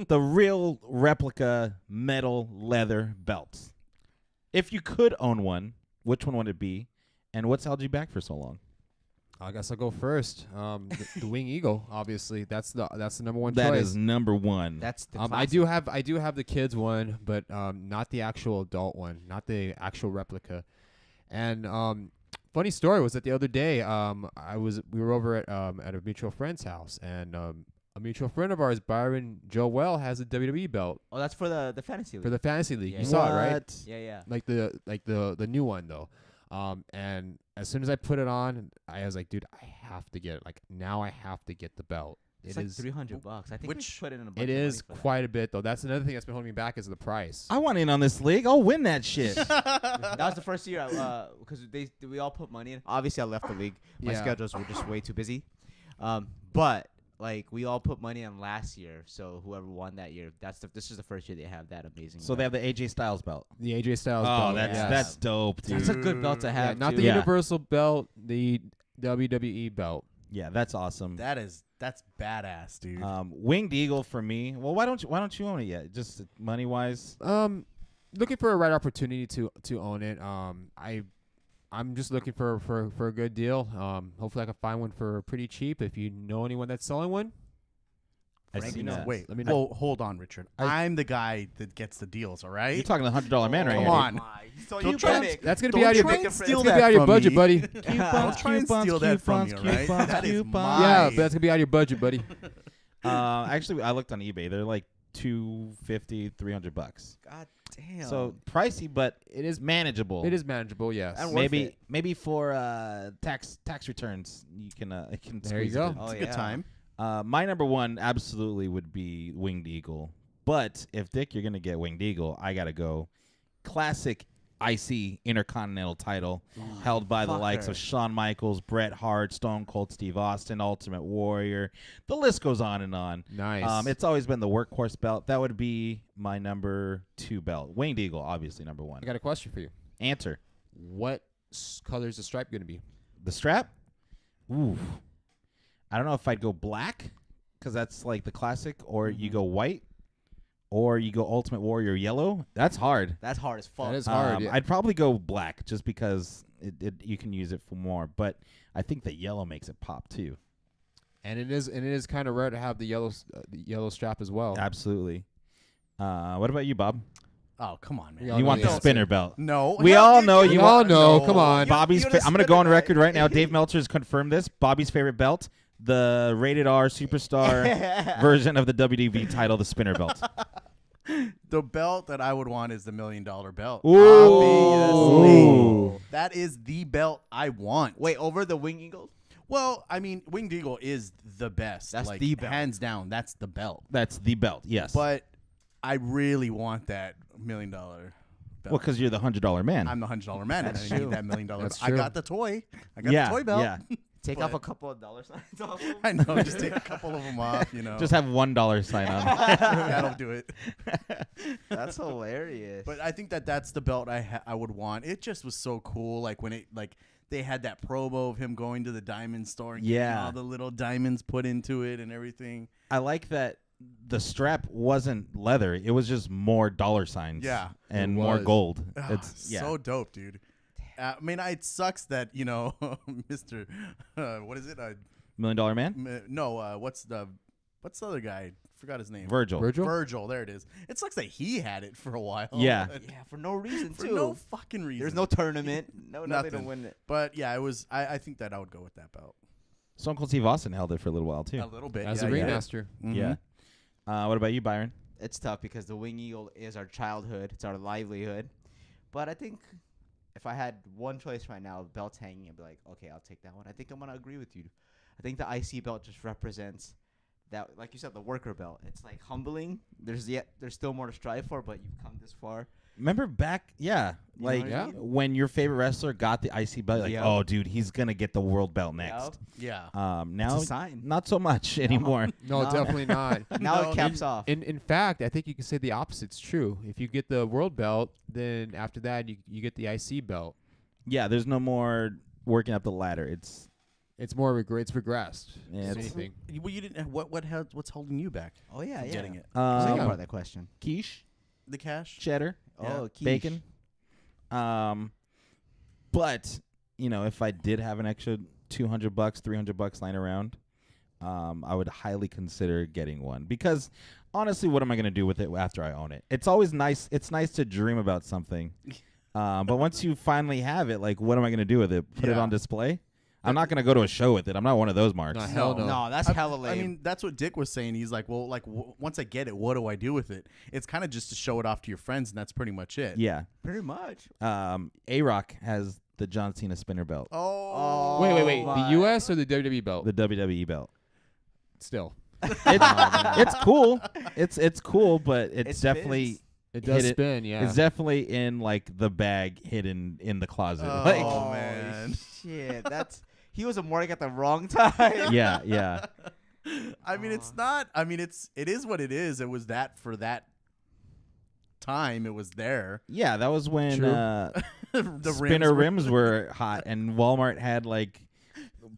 the real replica metal leather belts. If you could own one, which one would it be, and what's held you back for so long? I guess I'll go first. The Wing Eagle, obviously. That's the number one That choice. is number one. That's the I classic. do have the kids one, but not the actual adult one, not the actual replica. And funny story was that the other day we were over at a mutual friend's house, and a mutual friend of ours, Byron Joel, has a WWE belt Oh, that's for the fantasy league. for the fantasy league. Yeah. You saw it, right? What? Yeah, yeah. Like the new one though. And as soon as I put it on, I was like, dude, I have to get it. Like now I have to get the belt. It's It like is $300. I think which- we put in a bunch it of money is for that. quite a bit though. That's another thing that's been holding me back is the price. I want in on this league. I'll win that shit. That was the first year because we all put money in. Obviously, I left the league. My Yeah. schedules were just way too busy. But like we all put money in last year, so whoever won that year, this is the first year they have that amazing. So they belt. have the AJ Styles belt. The AJ Styles Oh, belt. that's yes. that's dope, dude. That's a good belt to Yeah, have. not too. the Yeah. Universal belt, the WWE belt. Yeah, that's awesome. That's badass, dude. Winged Eagle for me. Well, why don't you own it yet? Just money wise. Looking for a right opportunity to own it. I'm just looking for a good deal. Hopefully I can find one for pretty cheap. If you know anyone that's selling one, I Frankie see knows. that. Wait, let me know. well, hold on, Richard. I'm the guy that gets the deals, all right? You're talking the $100 man right Come here. on. So Don't you try pick. That's gonna Don't be out of your try bu- and steal that's gonna be that out of your from budget, me. buddy. Don't try and steal that from me, all right? That is coupons. mine. Yeah, but that's gonna be out of your budget, buddy. Actually, I looked on eBay. They're like $250, $300. God damn. So pricey, but It is manageable. It is manageable, yes. And worth it. Maybe for tax returns you can There you squeeze go. it in. Oh, It's a good yeah. time. My number one absolutely would be Winged Eagle. But if Dick, you're gonna get Winged Eagle, I gotta go classic IC Intercontinental title held by the likes of fucker. Shawn Michaels, Bret Hart, Stone Cold Steve Austin, Ultimate Warrior. The list goes on and on. Nice. It's always been the workhorse belt. That would be my number 2 belt. Winged Eagle, obviously number 1. I got a question for you. Answer. What color is the stripe gonna be? The strap? Ooh. I don't know if I'd go black, because that's like the classic, or you go white, or you go Ultimate Warrior yellow. That's hard. That's hard as fuck. That is hard. Yeah. I'd probably go black, just because you can use it for more. But I think the yellow makes it pop too. And it is kind of rare to have the yellow strap as well. Absolutely. What about you, Bob? Oh, come on, man. We all You know want the the answer. spinner belt. No. We Hell, all you- know you you all want- know. Come on. Bobby's. you I'm going to go on spinner record right now. belt. Dave Meltzer has confirmed this. Bobby's favorite belt, the rated R superstar version of the WWE title, the spinner belt. The belt that I would want is the $1 million belt. Ooh. Obviously. That is the belt I want. Wait, over the Wing Eagle? Well, I mean, Winged Eagle is the best. That's like, the belt. hands down. That's the belt. That's the belt, yes. But I really want that $1 million belt. Well, because you're the $100 man. I'm the $100 man, and That's I need true. that $1 million. That's I true. got the toy. I got yeah, the toy belt. yeah. Take But- off a couple of dollar signs off of I know. Just take a couple of them off. You know. Just have $1 sign on. That'll do it. That's hilarious. But I think that's the belt I would want. It just was so cool. Like when it they had that promo of him going to the diamond store and getting Yeah. all the little diamonds put into it and everything. I like that the strap wasn't leather. It was just more dollar signs. Yeah, and it more was. gold. Ah, It's yeah. so dope, dude. I mean, it sucks that Mr. What is it? $1 Million Man? No, what's the other guy? Forgot his name. Virgil. Virgil. There it is. It sucks that he had it for a while. Yeah. yeah, for no reason For too. no fucking reason. There's no tournament. No, nothing to Nothing. win it. But yeah, it was. I think that I would go with that belt. Stone Cold Steve Austin held it for a little while too. A little bit. As yeah, a he did. ringmaster. Mhm. Yeah. What about you, Byron? It's tough because the Wing Eagle is our childhood. It's our livelihood. But I think if I had one choice right now, belts hanging, I'd be like, okay, I'll take that one. I think I'm gonna agree with you. I think the IC belt just represents that, like you said, the worker belt. It's like humbling. There's still more to strive for, but you've come this far. Remember back, yeah, You know like what I mean? when your favorite wrestler got the IC belt, like, Yep. oh, dude, he's gonna get the world belt next. Yeah. Now, It's a sign. not so much anymore. No, No. definitely not. Now No, it caps off. In fact, I think you can say the opposite's true. If you get the world belt, then after that you get the IC belt. Yeah, there's no more working up the ladder. It's It's more it's regressed. Yeah, if it's- anything. Well, you didn't. What's holding you back? Oh yeah, from yeah. getting it. Second um, part of that question. quiche, The cash. cheddar, Yeah. Oh, quiche. bacon. But if I did have an extra $200, $300 lying around, I would highly consider getting one because honestly, what am I gonna do with it after I own it? It's always nice. It's nice to dream about something, but once you finally have it, like, what am I gonna do with it? Put it Yeah. on display? I'm not gonna go to a show with it. I'm not one of those marks. No, hell no. No, that's hella lame. I mean, that's what Dick was saying. He's like, well, like once I get it, what do I do with it? It's kind of just to show it off to your friends, and that's pretty much it. Yeah. pretty much. A-Rock has the John Cena spinner belt, Oh. Wait. my. The US or the WWE belt? the WWE belt. Still. It's cool. It's cool, but it's It spins. definitely It does Hit it. spin, yeah. it's definitely in like the bag hidden in the closet. Oh, Like, man. Shit, he was a morning at the wrong time. yeah. I mean, it's not. I mean, it is what it is. It was that for that time. It was there. Yeah, that was when True. The spinner were- rims were hot and Walmart had like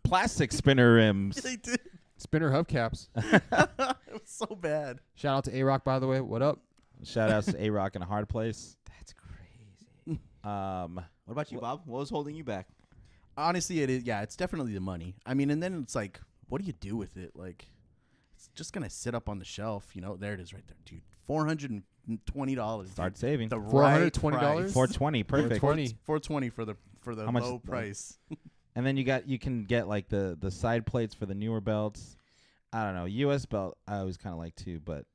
plastic spinner rims. They did. Spinner hubcaps. It was so bad. Shout out to A-Rock, by the way. What up? Shout outs to A-Rock and A Hard Place. That's crazy. Um, What about you, Bob? What was holding you back? Honestly, it is. Yeah, it's definitely the money. I mean, and then it's like, what do you do with it? Like, it's just gonna sit up on the shelf. There it is, right there, dude. $420. start saving. The $420? right price. $420, perfect. $420. $420 for the How much low is- price. And then you can get like the side plates for the newer belts. I don't know. US belt I always kind of like too, but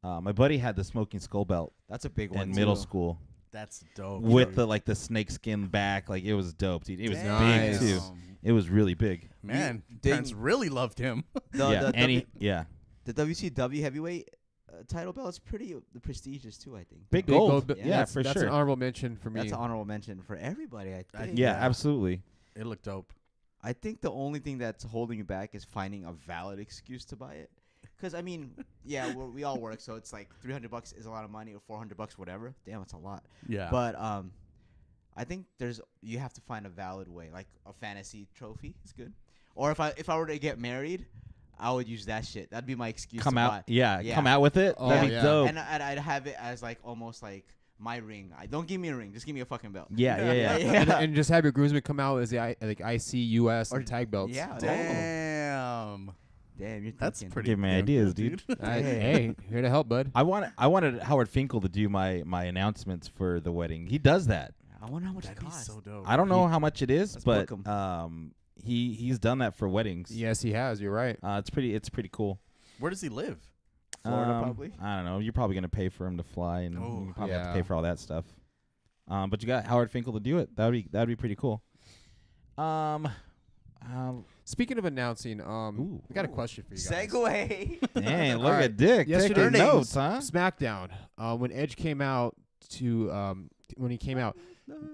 my buddy had the Smoking Skull belt That's a big one. in middle too. school That's dope. with the snake skin back. Like, it was dope, dude. It was Nice. big too. It was really big. Man, Ding. parents really loved him. The The WCW heavyweight title belt is pretty prestigious too. I think. big Big gold. gold, Yeah, that's, for that's sure. an honorable mention for me. That's an honorable mention for everybody. I think. Yeah, absolutely. It looked dope. I think the only thing that's holding you back is finding a valid excuse to buy it. Because I mean, yeah, we all work, so it's like $300 is a lot of money, or $400, whatever. Damn, it's a lot. Yeah. But I think you have to find a valid way, like a fantasy trophy is good. Or if I were to get married, I would use that shit. That'd be my excuse. Come to out, buy. yeah, come out with it. Oh, That'd be yeah. dope. And I'd have it as like almost like my ring. Don't give me a ring, just give me a fucking belt. Yeah. And just have your groomsmen come out as the IC, US, Or- and tag belts. Yeah. Damn. Damn, you're That's thinking. pretty. Give me damn ideas, cool, dude. Hey, here to help, bud. I wanted Howard Finkel to do my announcements for the wedding. He does that. I wonder how much That'd it be costs. so dope. I don't know how much it is, Let's but book 'em. he's done that for weddings. Yes, he has. You're right. It's pretty cool. Where does he live? Florida, probably. I don't know. You're probably gonna pay for him to fly, and Oh, you probably have to yeah. pay for all that stuff. But you got Howard Finkel to do it. That'd be pretty cool. Speaking of announcing, Ooh. we got a question for you guys. Segue. Dang, look Alright. at Dick Yesterday- taking notes, huh? SmackDown. When Edge came out when he came out,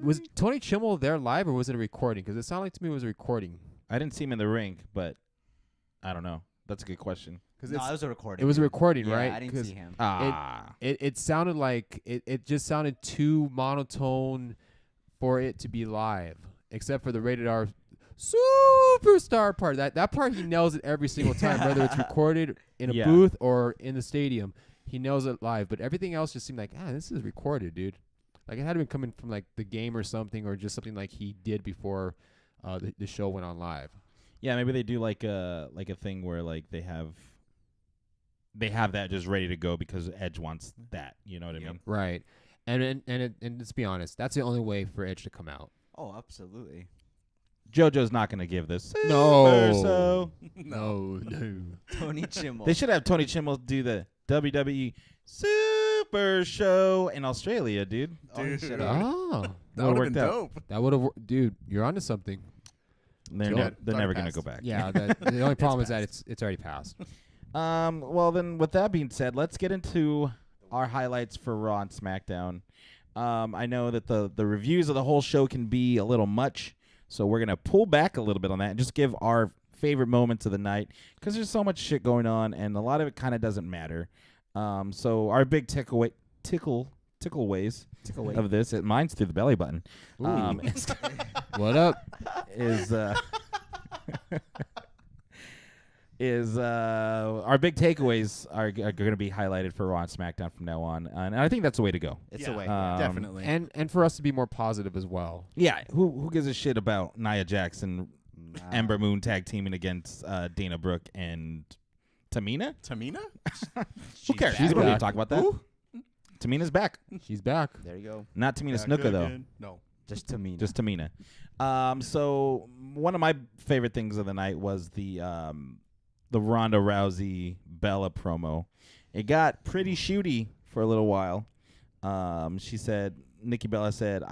was Tony Chimmel there live or was it a recording? Because it sounded like to me it was a recording. I didn't see him in the ring, but I don't know. That's a good question. Because No, it was a recording. it was a recording, yeah, right? I didn't 'Cause see him. It sounded like it just sounded too monotone for it to be live, except for the rated R superstar part. That part he nails it every single time, whether it's recorded in a Yeah. booth or in the stadium. He nails it live, but everything else just seemed like, this is recorded, dude. Like it had to been coming from like the game or something, or just something like he did before the show went on live. Yeah, maybe they do like a thing where like they have that just ready to go because Edge wants that. You know what I mean? Right. And let's be honest, that's the only way for Edge to come out. Oh, absolutely. JoJo's not gonna give this. No. So No. Tony Chimmel. they should have Tony Chimmel do the WWE Super Show in Australia, dude. Oh, he Dude. should've. Oh, That Would've would have been worked out. dope. that would have, dude. You're onto something. They're Yeah, they're already never gonna passed. go back. Yeah. The only problem is that it's already passed. Well, then, with that being said, let's get into our highlights for Raw and SmackDown. I know that the reviews of the whole show can be a little much, so we're going to pull back a little bit on that and just give our favorite moments of the night because there's so much shit going on, and a lot of it kind of doesn't matter. So our big tickleways of this, mine's through the belly button, What up? is our big takeaways are going to be highlighted for Raw and SmackDown from now on, and I think that's the way to go. It's Yeah. a way. Definitely. And for us to be more positive as well. Yeah, who gives a shit about Nia Jackson, Ember Moon tag teaming against Dana Brooke and Tamina? Tamina? Who cares? back. She's going to talk about that. Tamina's back. She's back. There you go. Not Tamina Back Snuka, though. again. No. Just to me. Just Tamina. So one of my favorite things of the night was the Ronda Rousey Bella promo. It got pretty shooty for a little while. Nikki Bella said,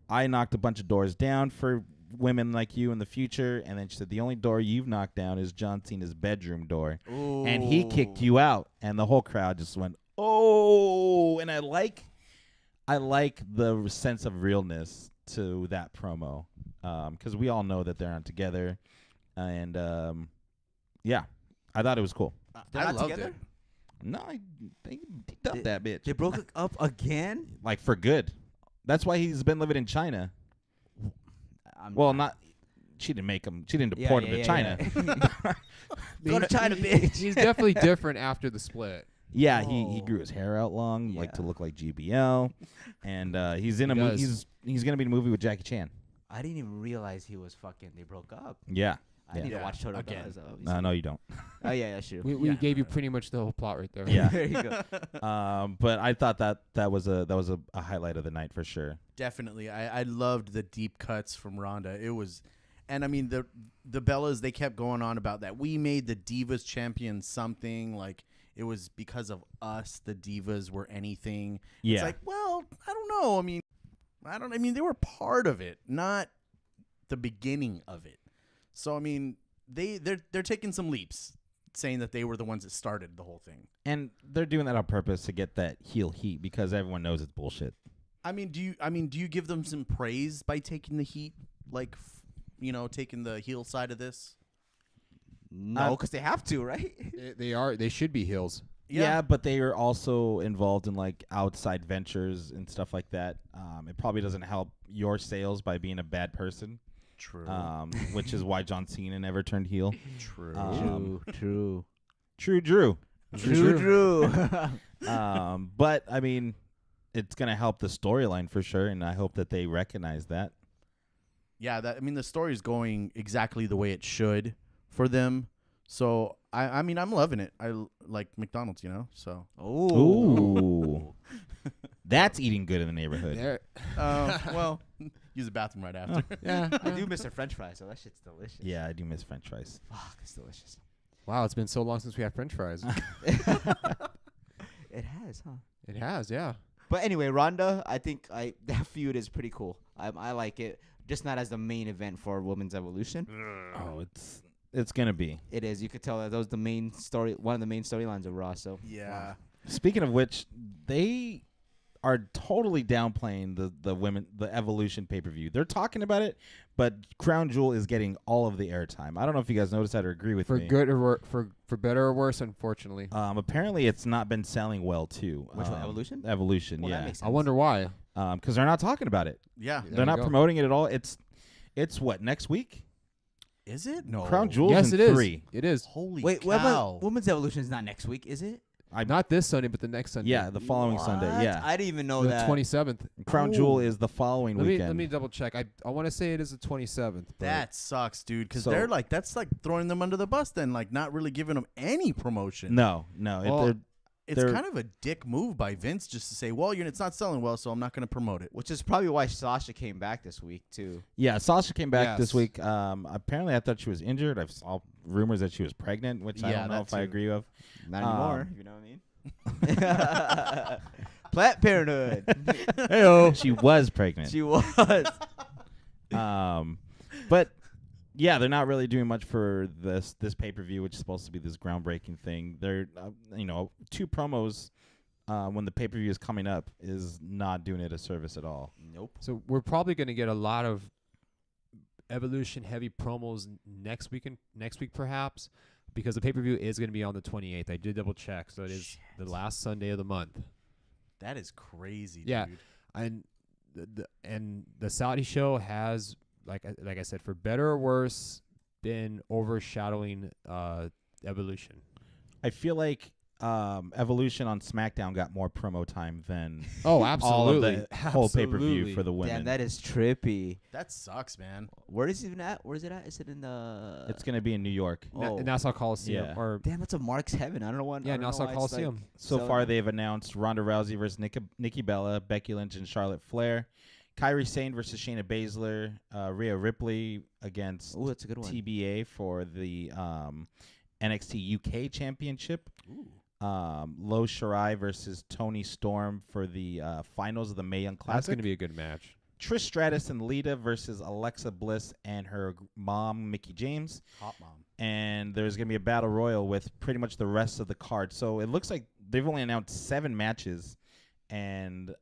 I knocked a bunch of doors down for women like you in the future. And then she said, the only door you've knocked down is John Cena's bedroom door. And he kicked you out. And the whole crowd just went, oh. And I like the sense of realness to that promo. Because we all know that they're not together. And, yeah, I thought it was cool. They're I not loved together? it. No, they dumped that bitch. They broke up again? Like, for good. That's why he's been living in China. I'm Well, not... She didn't make him... She didn't Yeah, deport yeah, him to yeah, China. yeah. Go to China, bitch. He's definitely different after the split. Yeah, he Oh. grew his hair out long, like to Yeah. look like GBL. And he's in a He movie... does. He's going to be in a movie with Jackie Chan. I didn't even realize he was fucking. They broke up. Yeah. I need Yeah. to watch Total Again. Bellas, obviously. No, you don't. Oh, yeah, that's true. We gave you pretty much the whole plot right there. Yeah. There you go. But I thought that was a highlight of the night for sure. Definitely. I loved the deep cuts from Ronda. It was, and I mean the Bellas, they kept going on about that. We made the Divas champion something, like it was because of us the Divas were anything. Yeah. It's like, well, I don't know. I mean they were part of it, not the beginning of it. So I mean they're taking some leaps, saying that they were the ones that started the whole thing. And they're doing that on purpose to get that heel heat because everyone knows it's bullshit. I mean, do you give them some praise by taking the heat, like, taking the heel side of this? No, because they have to, right? They should be heels. Yeah, but they are also involved in like outside ventures and stuff like that. It probably doesn't help your sales by being a bad person. True. Which is why John Cena never turned heel. True. True. True, Drew. True. But I mean, it's gonna help the storyline for sure, and I hope that they recognize that. Yeah, the story is going exactly the way it should for them. So I mean, I'm loving it. I like McDonald's, So Oh. Ooh, that's eating good in the neighborhood. There, well, use the bathroom right after. Yeah. I do miss a French fry, so that shit's delicious. Yeah, I do miss French fries. Fuck, it's delicious. Wow, it's been so long since we had French fries. It has, huh? It has, yeah. But anyway, Ronda, I think that feud is pretty cool. I like it, just not as the main event for Women's Evolution. Oh, it's gonna be. It is. You could tell that was the main story, one of the main storylines of Raw. So Yeah. Speaking of which, they are totally downplaying the Evolution pay-per-view. They're talking about it, but Crown Jewel is getting all of the airtime. I don't know if you guys noticed that or agree with For me. good or for better or worse, unfortunately. Apparently, it's not been selling well too. Which one, Evolution? Evolution, Well, that yeah. makes I sense. wonder why. Because they're not talking about it. Yeah. There They're you not go. promoting it at all. It's what, next week? Is it? No. Crown Jewel's Yes, in it is. 3. It is. Holy Wait, cow. what about Women's Evolution? Is not next week, is it? Not this Sunday, but the next Sunday. Yeah, the following Sunday. What? Yeah. I didn't even know the that. 27th. Crown Jewel is the following Let me weekend. double check. I want to say it is the 27th. but- That sucks, dude. Because So- they're like, that's like throwing them under the bus. Then, like, not really giving them any promotion. No. Well, It's they're- kind of a dick move by Vince just to say, well, it's not selling well, so I'm not going to promote it. Which is probably why Sasha came back this week too. Yeah, Sasha came back this Yes. week. Apparently, I thought she was injured. I saw rumors that she was pregnant, which I Yeah, don't know that if I too. agree with. Not anymore. You know what I mean? Planned Parenthood. Heyo. She was pregnant. She was. But yeah, they're not really doing much for this pay-per-view, which is supposed to be this groundbreaking thing. They're 2 promos when the pay-per-view is coming up is not doing it a service at all. Nope. So we're probably going to get a lot of Evolution heavy promos next week perhaps, because the pay-per-view is going to be on the 28th. I did double check, so it is the last Sunday of the month. That is crazy, Yeah. dude. And the Saudi show has, like I said, for better or worse, been overshadowing Evolution. I feel like Evolution on SmackDown got more promo time than Oh, all of absolutely. the whole pay-per-view Absolutely. for the women. Damn, that is trippy. That sucks, man. Where is it even at? Where is it at? Is it in the? It's going to be in New York. Oh. Nassau Coliseum. Yeah. Or Damn, that's a Mark's heaven. I don't know what. yeah, I don't know Nassau why it's, Coliseum. like, So selling far, out. they've announced Ronda Rousey versus Nikki Bella, Becky Lynch and Charlotte Flair, Kairi Sane versus Shayna Baszler, Rhea Ripley against Ooh, that's a good one. TBA for the NXT UK Championship. Lo Shirai versus Toni Storm for the finals of the Mae Young That's Classic. going to be a good match. Trish Stratus and Lita versus Alexa Bliss and her mom, Mickie James. Hot mom. And there's going to be a battle royal with pretty much the rest of the card. So it looks like they've only announced 7 matches, and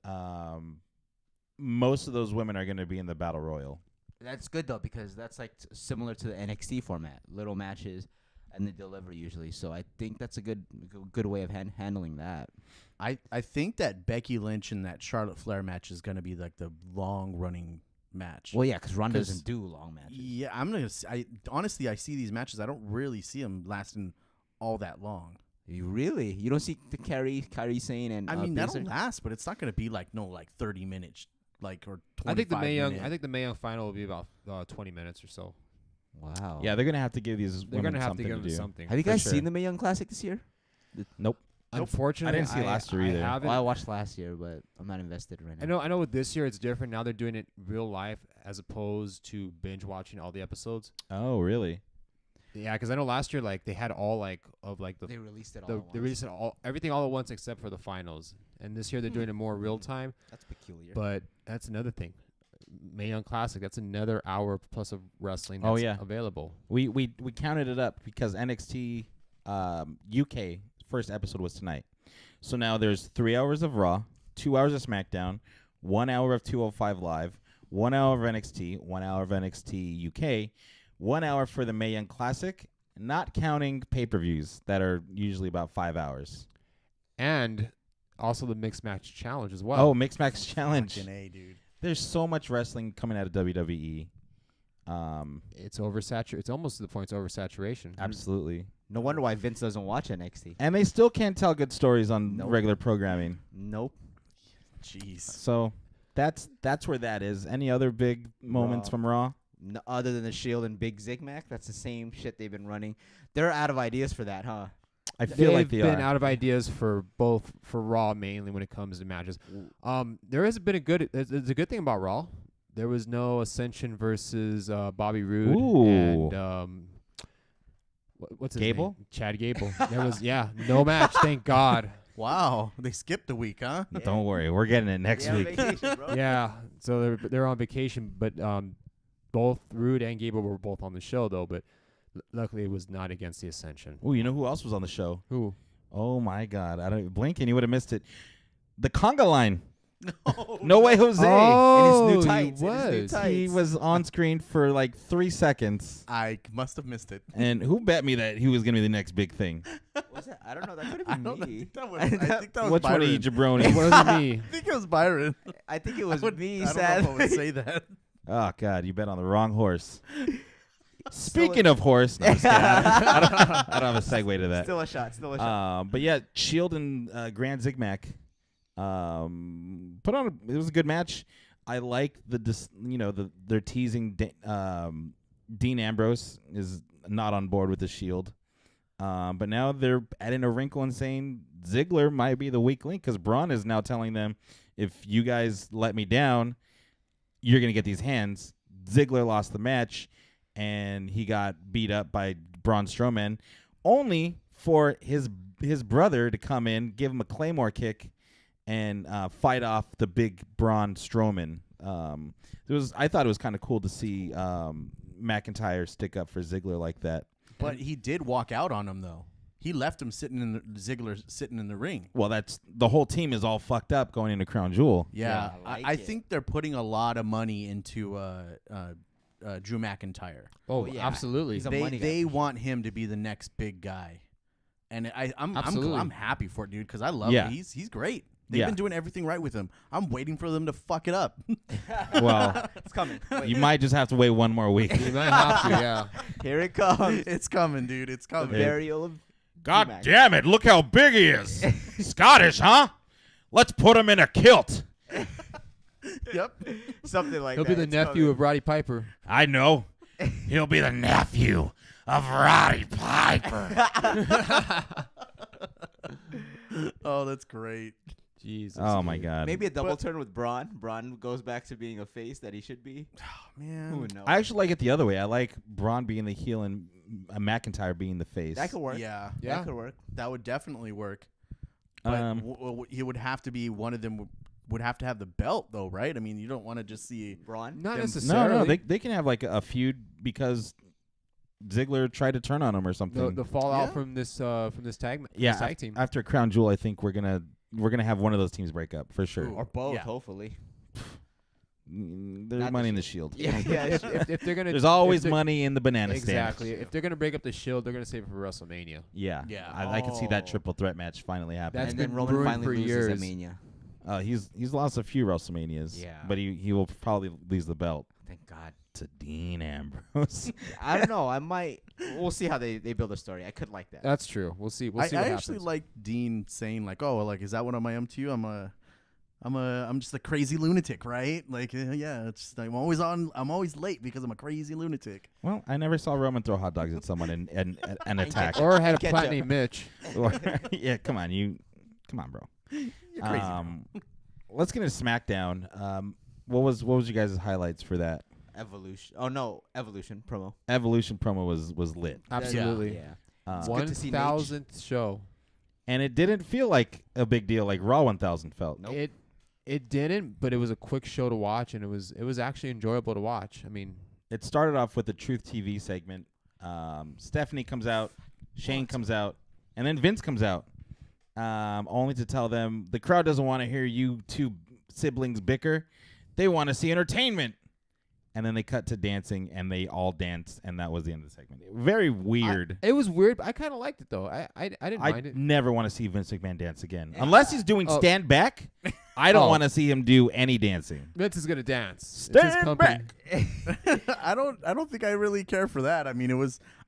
most of those women are going to be in the battle royal. That's good though, because that's like similar to the NXT format, little matches, and they deliver usually. So I think that's a good way of handling that. I think that Becky Lynch and that Charlotte Flair match is going to be like the long running match. Well, yeah, because Ronda 'Cause- doesn't do long matches. Yeah, I'm gonna. Honestly, I see these matches. I don't really see them lasting all that long. You don't see the Kairi Sane and I mean, that'll Baszler? last, but it's not gonna be like 30 minutes, like or 25 I think the Mae Young. minute. I think the Mae Young final will be about 20 minutes or so. Wow. Yeah, they're going to have to give these They're women going to have to something give them do. something. Have you for guys sure. seen the Mae Young Classic this year? Nope. Unfortunately, I didn't see last year either. I haven't. Well, I watched last year, but I'm not invested right now. I know. With this year, it's different. Now they're doing it real life as opposed to binge watching all the episodes. Oh, really? Yeah, because I know last year, like they had all They released it all. they released everything all at once except for the finals. And this year they're doing it more real time. That's peculiar. But that's another thing. Mae Young Classic. That's another hour plus of wrestling. Oh, That's yeah. available. We counted it up because NXT UK first episode was tonight. So now there's 3 hours of Raw, 2 hours of SmackDown, 1 hour of 205 Live, 1 hour of NXT, 1 hour of NXT UK, 1 hour for the Mae Young Classic, not counting pay-per-views that are usually about 5 hours. And also the Mixed Match Challenge as well. Oh, Mixed Match Challenge. Fucking A, dude. There's so much wrestling coming out of WWE. It's oversaturated. It's almost to the point it's oversaturation. Absolutely. no wonder why Vince doesn't watch NXT. And they still can't tell good stories on Nope. regular programming. Nope. Jeez. So that's where that is. Any other big moments Raw. from Raw? No, other than the Shield and Big Zigmac, that's the same shit they've been running. They're out of ideas for that, huh? I feel like they They've been are. out of ideas for Raw mainly when it comes to matches. There has been a good. It's a good thing about Raw. There was no Ascension versus Bobby Roode Ooh. and what's his Gable? name? Chad Gable. There was no match. Thank God. Wow, they skipped a week, huh? Yeah. Don't worry, we're getting it next Yeah, week. vacation, bro. Yeah. So they're on vacation, but both Roode and Gable were both on the show though. But luckily, it was not against the Ascension. Oh, you know who else was on the show? Who? Oh my God! I don't blink and you would have missed it. The conga line. No, No way, Jose. Oh, In his new he tights. In his new was. tights. He was on screen for like 3 seconds. I must have missed it. And who bet me that he was gonna be the next big thing? What's that? I don't know. That could I have don't been me. think that was. I think that was Which Byron. one of you It jabronis? wasn't me. I think it was Byron. I think it was me. I don't know Sadly. if I would say that. Oh God, you bet on the wrong horse. Speaking of horse, no, I'm just kidding. I don't have a segue to that. Still a shot. Still a shot. But yeah, Shield and Grand Zigmac put on. It was a good match. I like they're teasing. Dean Ambrose is not on board with the Shield, but now they're adding a wrinkle and saying Ziggler might be the weak link because Braun is now telling them, if you guys let me down, you're gonna get these hands. Ziggler lost the match, and he got beat up by Braun Strowman, only for his brother to come in, give him a Claymore kick, and fight off the big Braun Strowman. I thought it was kind of cool to see McIntyre stick up for Ziggler like that. But he did walk out on him though. He left him Ziggler sitting in the ring. Well, that's the whole team is all fucked up going into Crown Jewel. Yeah, I like I it. think they're putting a lot of money into Drew McIntyre. Oh, yeah. absolutely. He's a They money guy. they want him to be the next big guy, and I'm Absolutely. happy for it, dude, because I love Yeah. him. He's great. They've Yeah. been doing everything right with him. I'm waiting for them to fuck it up. Well, It's coming. Wait. you might just have to wait one more week. You might have to, yeah. Here it comes. It's coming, dude. It's The coming. burial of God Mac. damn it, look how big he is. Scottish, huh? Let's put him in a kilt. Yep. something like He'll that. be the It's nephew coming. of Roddy Piper. I know. He'll be the nephew of Roddy Piper. Oh, that's great. Jesus. Oh my dude. God. Maybe a double But- turn with Braun. Braun goes back to being a face that he should be. Man. Who knows? I actually like it the other way. I like Braun being the heel and McIntyre being the face. That could work. Yeah, Yeah. That could work. that would definitely work. But he would have to be one of them. Would have to have the belt though, right? I mean, you don't want to just see. Braun. Not Them- necessarily. no, they can have like a feud because Ziggler tried to turn on him or something. the fallout Yeah. from this tag yeah, this tag team. after Crown Jewel, I think we're gonna have one of those teams break up for sure. Ooh. Or both, Yeah. hopefully. There's Not money the in the Shield. Yeah, yeah. if they're gonna, There's always if they're- money in the banana Exactly. stand. If they're gonna break up the Shield, they're gonna save it for WrestleMania. Yeah, Yeah. I can see that Oh. triple threat match finally happening. That's and then been Roman brewing finally for loses years. at Mania. He's lost a few WrestleManias. Yeah. but he will probably lose the belt Thank God. to Dean Ambrose. I don't know. I might. We'll see how they build a story. I could like that. That's true. We'll see. We'll see I what actually happens. like Dean saying like, "Oh, like is that what I am to you? I'm just a crazy lunatic, right? Like, yeah, it's I'm always late because I'm a crazy lunatic." Well, I never saw Roman throw hot dogs at someone and attack. or had a Ketchup. plant named Mitch. Yeah, come on, bro. You're crazy. Let's get into SmackDown. What was you guys' highlights for that? Evolution. Oh no, Evolution promo. Evolution promo was lit. Absolutely. Yeah. Uh, good to see Nate. 1,000th show. and it didn't feel like a big deal like Raw 1000 felt. Nope. It didn't, but it was a quick show to watch, and it was actually enjoyable to watch. I mean, It started off with the Truth TV segment. Stephanie comes out, Shane comes out, and then Vince comes out, only to tell them the crowd doesn't want to hear you two siblings bicker. They want to see entertainment. And then they cut to dancing, and they all danced, and that was the end of the segment. Very weird. it was weird, but I kind of liked it though. I didn't mind I it. never want to see Vince McMahon dance again. Unless he's doing Oh. stand back, I don't Oh. want to see him do any dancing. Vince is gonna dance. It's his Stand company. back. I don't think I really care for that. I mean,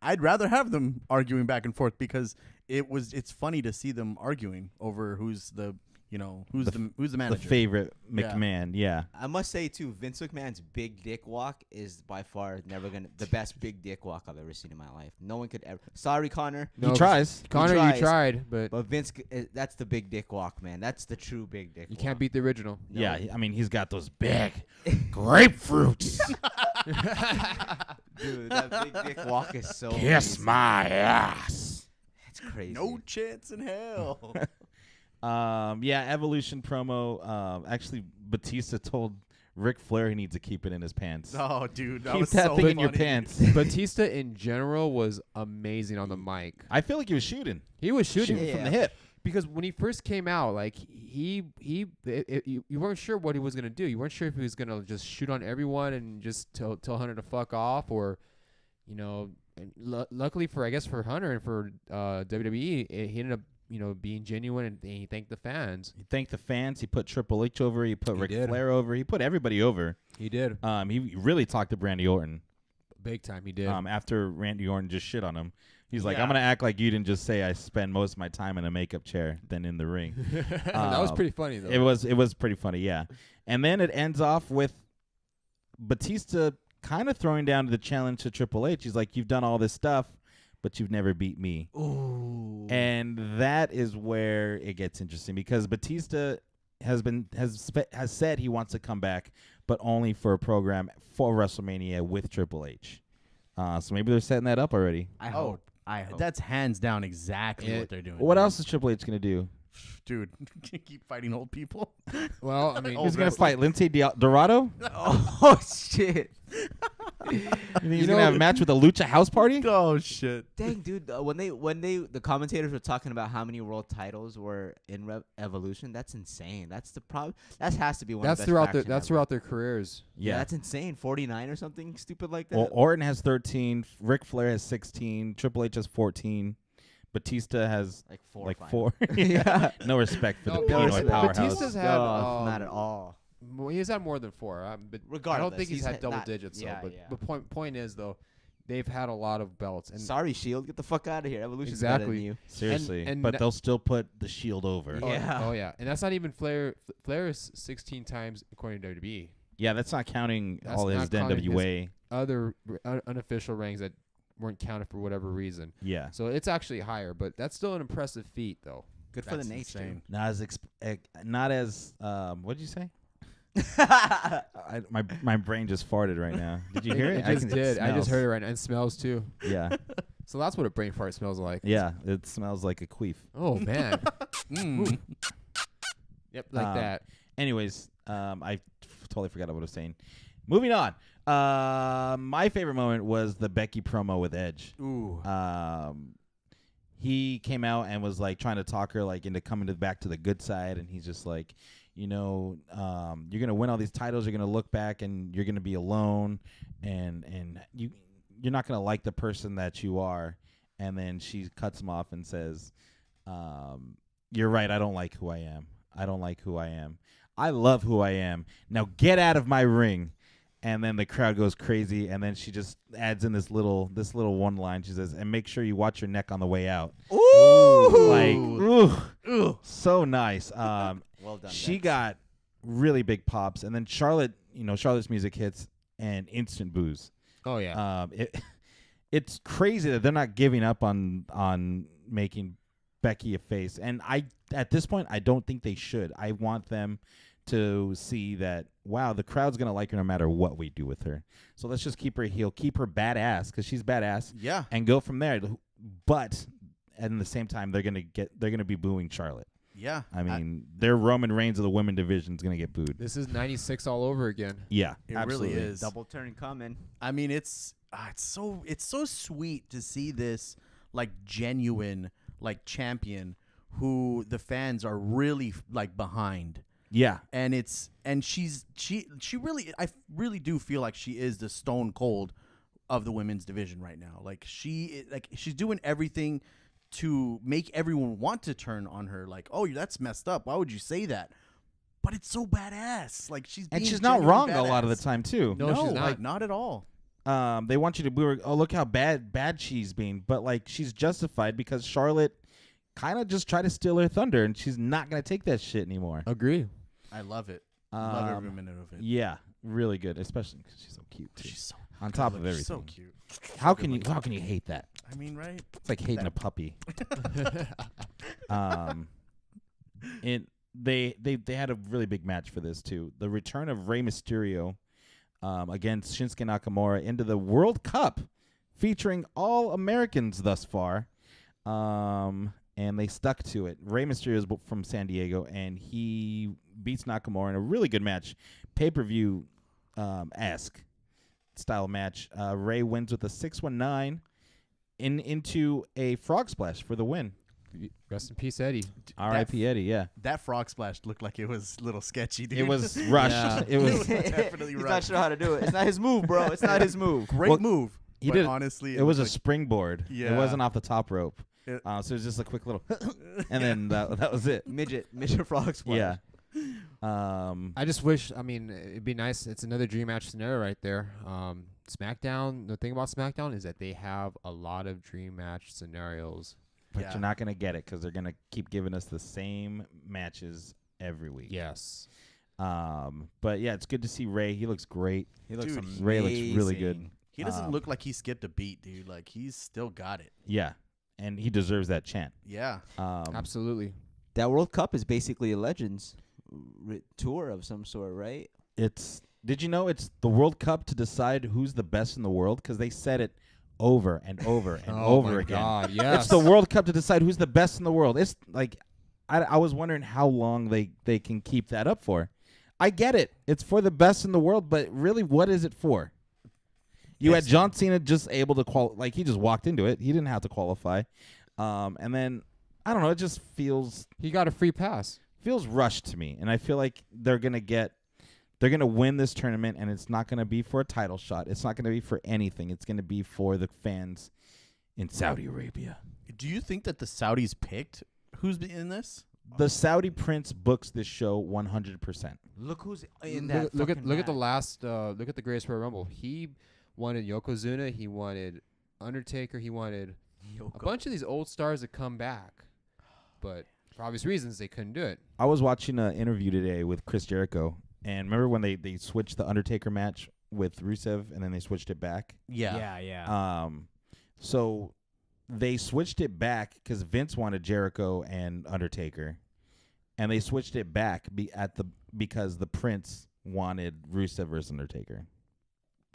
I'd rather have them arguing back and forth because it's funny to see them arguing over who's the You know, who's The the the manager? favorite Yeah. McMahon. Yeah. I must say too, Vince McMahon's big dick walk is by far the best big dick walk I've ever seen in my life. No one could ever. Sorry, Connor, No, he tries. Connor, tries. you tried, but but Vince, that's the big dick walk, man. That's the true big dick. you walk. can't beat the original. No. Yeah. I mean, he's got those big grapefruits. Dude, that big dick walk is so. Kiss amazing. my ass. It's crazy. No chance in hell. Yeah, Evolution promo. Actually, Batista told Ric Flair he needs to keep it in his pants. Oh, dude, that Keep was that so thing in your funny. pants. Batista in general was amazing on the mic. I feel like he was shooting. He was shooting Yeah. From the hip. because when he first came out, like you weren't sure what he was gonna do. You weren't sure if he was gonna just shoot on everyone and just tell Hunter to fuck off, or you know. And luckily for for Hunter and for WWE, he ended up being genuine and he thanked the fans. He thanked the fans. He put Triple H over. He put He Ric did. Flair over. He put everybody over. He did He really talked to Randy Orton. big time. He did. After Randy Orton just shit on him. He's like, Yeah. I'm going to act like you didn't just say I spend most of my time in a makeup chair than in the ring. That was pretty funny though. It was pretty funny, yeah. And then it ends off with Batista kind of throwing down the challenge to Triple H. He's like, you've done all this stuff, but you've never beat me. Ooh. And that is where it gets interesting because Batista has said he wants to come back, but only for a program for WrestleMania with Triple H. So maybe they're setting that up already. I Oh, hope. I hope. That's hands down exactly what they're doing. What else is Triple H gonna do? dude? Keep fighting old people. Well, I mean, Oh, He's gonna wrestling. fight Lindsay Dorado. Oh shit! You think he's gonna have a match with the Lucha House Party? Oh shit! Dang, dude. When the commentators were talking about how many world titles were in Evolution, that's insane. That's the problem. That has to be one. that's of the best throughout factions ever. throughout their careers. Yeah, Yeah. that's insane. 49 or something stupid like that. Well, Orton has 13. Ric Flair has 16. Triple H has 14. Batista has like four. like or five. 4. Yeah. No respect for No, the no Pinoy respect. powerhouse. Batista's had, not at all. Well, he's had more than 4. But I Regardless, don't think he's had double not- digits. yeah, though, but yeah. the point is though, they've had a lot of belts. And Sorry, Shield, get the fuck out of here. Evolution's better than Exactly. you. Seriously, and but na- they'll still put the Shield over. Yeah. Oh yeah, and that's not even Flair. Flair is 16 times according to WWE. Yeah, that's not counting That's all his not counting his- NWA. Other unofficial ranks that weren't counted for whatever reason. Yeah, So it's actually higher, but that's still an impressive feat though. Good for the That's Nates, insane. not as what did you say? dude. My brain just farted right now. Did you hear it? I just can- did. I just smells. heard it right now. And smells too. Yeah, So that's what a brain fart smells like. yeah. It smells like a queef. Oh man. Mm. Yep, like that. Anyways, I totally forgot what I was saying. Moving on. My favorite moment was the Becky promo with Edge. Ooh. He came out and was like trying to talk her like into coming back to the good side, and he's just like, you're gonna win all these titles, you're gonna look back and you're gonna be alone, and you're not gonna like the person that you are. And then she cuts him off and says, "You're right. I don't like who I am. I don't like who I am. I love who I am. Now get out of my ring." And then the crowd goes crazy, and then she just adds in this little one line. She says, "And make sure you watch your neck on the way out." Ooh. Like, ooh, so nice. Well done. She Bex. got really big pops, and then Charlotte's music hits and instant boos. Oh yeah. It's crazy that they're not giving up on making Becky a face, and at this point I don't think they should. I want them to see that, wow, the crowd's gonna like her no matter what we do with her. So let's just keep her heel, keep her badass because she's badass, Yeah. and go from there. But at the same time, they're gonna be booing Charlotte. Yeah. I mean, their Roman Reigns of the women division is gonna get booed. This is 96 all over again. Yeah, It absolutely. really is. Double turn coming. I mean, it's so sweet to see this like genuine like champion who the fans are really like behind. Yeah, And she really, I really do feel like she is the Stone Cold of the women's division right now. Like she's doing everything to make everyone want to turn on her. Like, oh, that's messed up. Why would you say that? But it's so badass. Like she's and not wrong a lot of the time too. No, she's not. like, not at all. They want you to boo her. Oh, look how bad she's being, but like she's justified because Charlotte kind of just try to steal her thunder, and she's not gonna take that shit anymore. Agree. I love it. Love every minute of it. Yeah, really good, especially because she's so cute too. She's so On top of good. everything, So cute. how can you hate that? I mean, right? It's like hating a puppy. They had a really big match for this too. The return of Rey Mysterio against Shinsuke Nakamura into the World Cup, featuring all Americans thus far. And they stuck to it. Rey Mysterio is from San Diego, and he beats Nakamura in a really good match, pay-per-view esque style match. Rey wins with a 619 into a frog splash for the win. Rest in peace, Eddie. R.I.P. Eddie. Yeah, That frog splash looked like it was a little sketchy, dude. it was rushed. Yeah. It was. definitely He's right. not sure how to do it. It's not his move, bro. It's not his move. Great Well, move. he but did- honestly, It was a looked springboard. It Yeah. wasn't off the top rope. It- So it was just a quick little, and then that was it. Midget frog splash. Yeah. I just wish. I mean, it'd be nice. It's another dream match scenario right there. SmackDown. The thing about SmackDown is that they have a lot of dream match scenarios. But Yeah. you're not gonna get it because they're gonna keep giving us the same matches every week. Yes. But yeah, it's good to see Ray. He looks great. He looks Dude, amazing. Ray looks really good. He doesn't look like he skipped a beat, dude. Like he's still got it. Yeah, and he deserves that chant. Yeah. Absolutely. That World Cup is basically a Legends tour of some sort, right? Did you know it's the World Cup to decide who's the best in the world? Because they said it over and over and over my again. God, yes. It's the World Cup to decide who's the best in the world. It's like I was wondering how long they can keep that up for. I get it. It's for the best in the world, but really, what is it for? You had John Cena just able to like he just walked into it. He didn't have to qualify. And then I don't know, it just feels He got a free pass. rushed to me. And I feel like they're going to win this tournament, and it's not going to be for a title shot. It's not going to be for anything. It's going to be for the fans in Saudi Arabia. Do you think that the Saudis picked who's in this? The Saudi prince books this show 100%. Look who's in that. Look at fucking the match. last. Look at the Greatest Royal Rumble. He wanted Yokozuna. He wanted Undertaker. He wanted a bunch of these old stars to come back, but for obvious reasons they couldn't do it. I was watching an interview today with Chris Jericho, and remember when they switched the Undertaker match with Rusev, and then they switched it back? Yeah. So they switched it back because Vince wanted Jericho and Undertaker, and they switched it back because the Prince wanted Rusev versus Undertaker.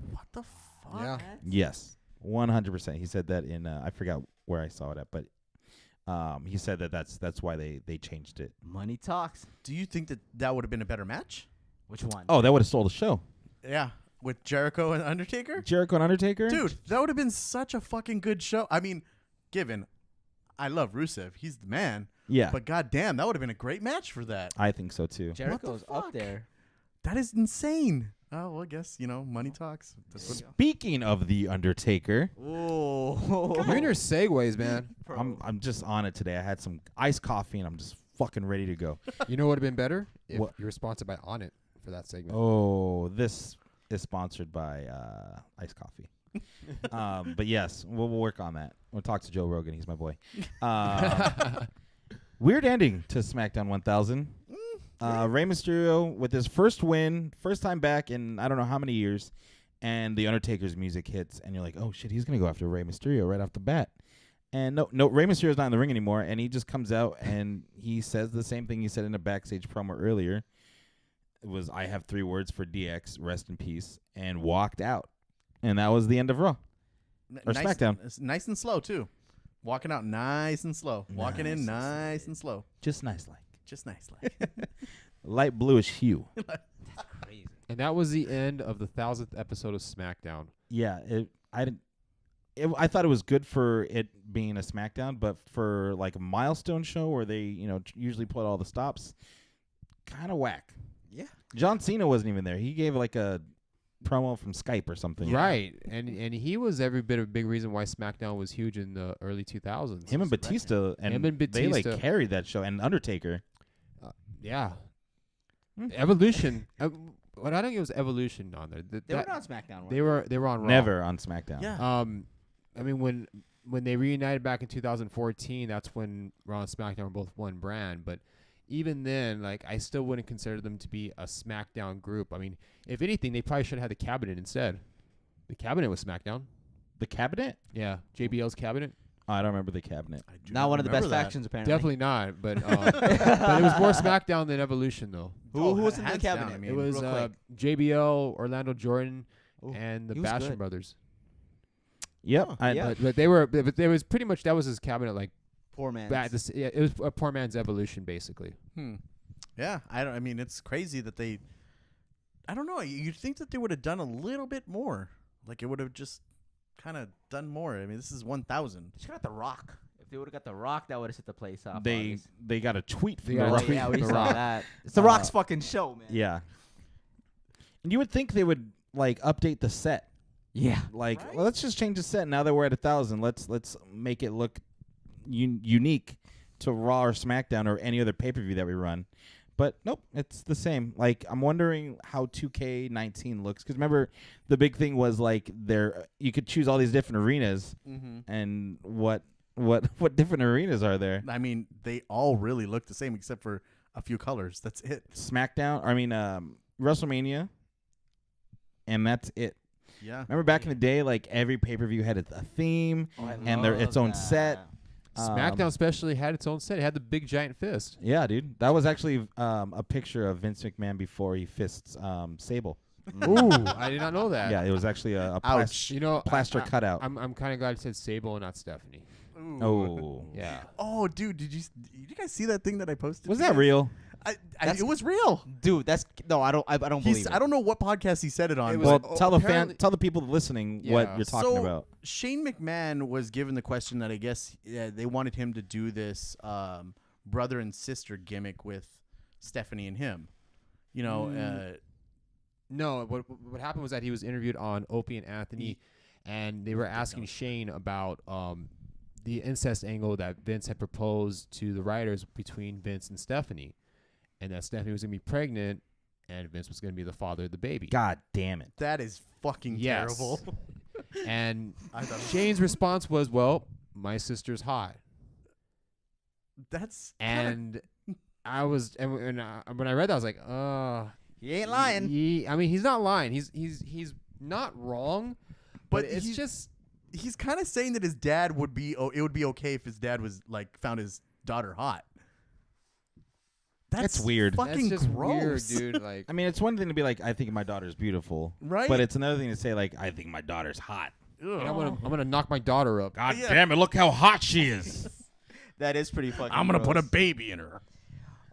What the fuck? Yeah. Yes, 100%. He said that in I forgot where I saw it at, but he said that's why they changed it. Money talks. Do you think that would have been a better match? Which one? Oh, that would have stole the show. Yeah. With Jericho and Undertaker? Jericho and Undertaker, Dude, that would have been such a fucking good show. I mean, given I love Rusev. He's the man. Yeah, But goddamn, that would have been a great match for that. I think so too. Jericho's up fuck? there. That is insane. Oh, well, I guess, money talks. That's what, Speaking of the Undertaker, Oh. You're in your segues, man. I'm just on it today. I had some iced coffee and I'm just fucking ready to go. You know what would have been better if What? you were sponsored by On It for that segment. Oh, this is sponsored by iced coffee. But yes, we'll work on that. We'll talk to Joe Rogan. He's my boy. Weird ending to SmackDown 1000. Rey Mysterio with his first win, first time back in I don't know how many years, and the Undertaker's music hits, and you're like, oh shit, he's gonna go after Rey Mysterio right off the bat. And no, Rey Mysterio's not in the ring anymore, and he just comes out and he says the same thing he said in a backstage promo earlier. It was, I have 3 words for DX, rest in peace, and walked out. And that was the end of Raw. Or SmackDown. It's nice and slow, too. Walking out nice and slow. Walking in nice and slow. Just nice like. Just nice. Like. Light bluish hue. Crazy. And that was the end of the 1000th episode of SmackDown. Yeah, I thought it was good for it being a SmackDown, but for like a milestone show where they, usually put all the stops, kind of whack. Yeah. John Cena wasn't even there. He gave like a promo from Skype or something. Right. And he was every bit of a big reason why SmackDown was huge in the early 2000s. Him and Batista, and they like Batista. carried that show, and Undertaker. Yeah. Hmm. Evolution. But I don't think it was Evolution on there. They were on SmackDown. They were on Raw. Never on SmackDown. Yeah. I mean, when when they reunited back in 2014, that's when Raw and SmackDown were both one brand. But even then, like, I still wouldn't consider them to be a SmackDown group. I mean, if anything, they probably should have had the Cabinet instead. The Cabinet was SmackDown. The Cabinet? Yeah, JBL's Cabinet. Oh, I don't remember the Cabinet. I do Not one of the best remember that. factions, apparently. Definitely not, but but it was more SmackDown than Evolution, though. Who was in the hands down, cabinet? I mean, It was real quick. JBL, Orlando Jordan, Ooh, and the he was Basham good. brothers. Yep. Huh, yeah. But they were, but there was pretty much that was his cabinet, like Poor man. yeah, it was a poor man's Evolution, basically. Yeah, I mean, it's crazy that they. I don't know. You'd think that they would have done a little bit more. Like it would have just kind of done more. I mean, this is 1,000. They should have got The Rock. If they would have got The Rock, that would have set the place up. They got a tweet from They The got a Rock. tweet yeah, from we The saw Rock. that. It's The Rock's fucking show, man. Yeah. And you would think they would like update the set. Yeah. Like, Right? well, let's just change the set. Now that we're at 1,000, let's make it look unique to Raw or SmackDown or any other pay-per-view that we run. But nope, it's the same. Like, I'm wondering how 2K19 looks, because remember the big thing was like you could choose all these different arenas, and what different arenas are there? I mean, they all really look the same except for a few colors. That's it. SmackDown, WrestleMania, and that's it. Yeah. Remember back in the day, like every pay-per-view had a theme and its own set. SmackDown especially had its own set. It had the big giant fist. Yeah, dude. That was actually a picture of Vince McMahon before he fists Sable. Ooh, I did not know that. Yeah, it was actually a Ouch. You know, plaster cutout. I'm kind of glad it said Sable and not Stephanie. Ooh. Oh. Yeah. Oh, dude, did you guys see that thing that I posted? Was to that you? real? It was real. Dude, that's no, I don't believe it. I don't know what podcast he said it on. It but was- Well, tell apparently- the people listening what Yeah. you're talking So, about. Shane McMahon was given the question that I guess they wanted him to do this brother and sister gimmick with Stephanie and him. You know, No, what happened was that he was interviewed on Opie and Anthony, and they were asking Shane about the incest angle that Vince had proposed to the writers between Vince and Stephanie, and that Stephanie was going to be pregnant, and Vince was going to be the father of the baby. God damn it. that is fucking Yes. terrible. And I thought Shane's response was, "Well, my sister's hot," that's and I was, and when I read that, I was like, He ain't lying. I mean, he's not lying. He's not wrong, but it's he's just. he's kind of saying that his dad would be. It would be okay if his dad was like found his daughter hot. That's weird. Fucking That's just gross, weird, dude. Like, I mean, it's one thing to be like, I think my daughter's beautiful. Right? But it's another thing to say, like, I think my daughter's hot. and I'm gonna knock my daughter up. God Yeah. damn it, look how hot she is. That is pretty fucking I'm gonna put a gross. baby in her.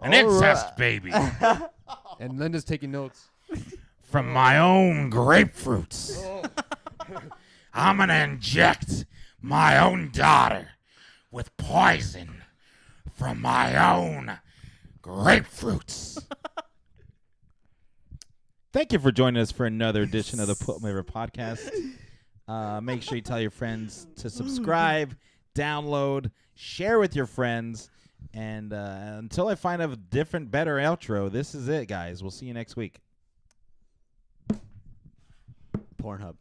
An All incest right. baby And Linda's taking notes. from my own grapefruits. I'm gonna inject my own daughter with poison from my own grapefruits. Thank you for joining us for another edition of the Put My River podcast. Make sure you tell your friends to subscribe, download, share with your friends. And until I find a different, better outro, this is it, guys. We'll see you next week. Pornhub.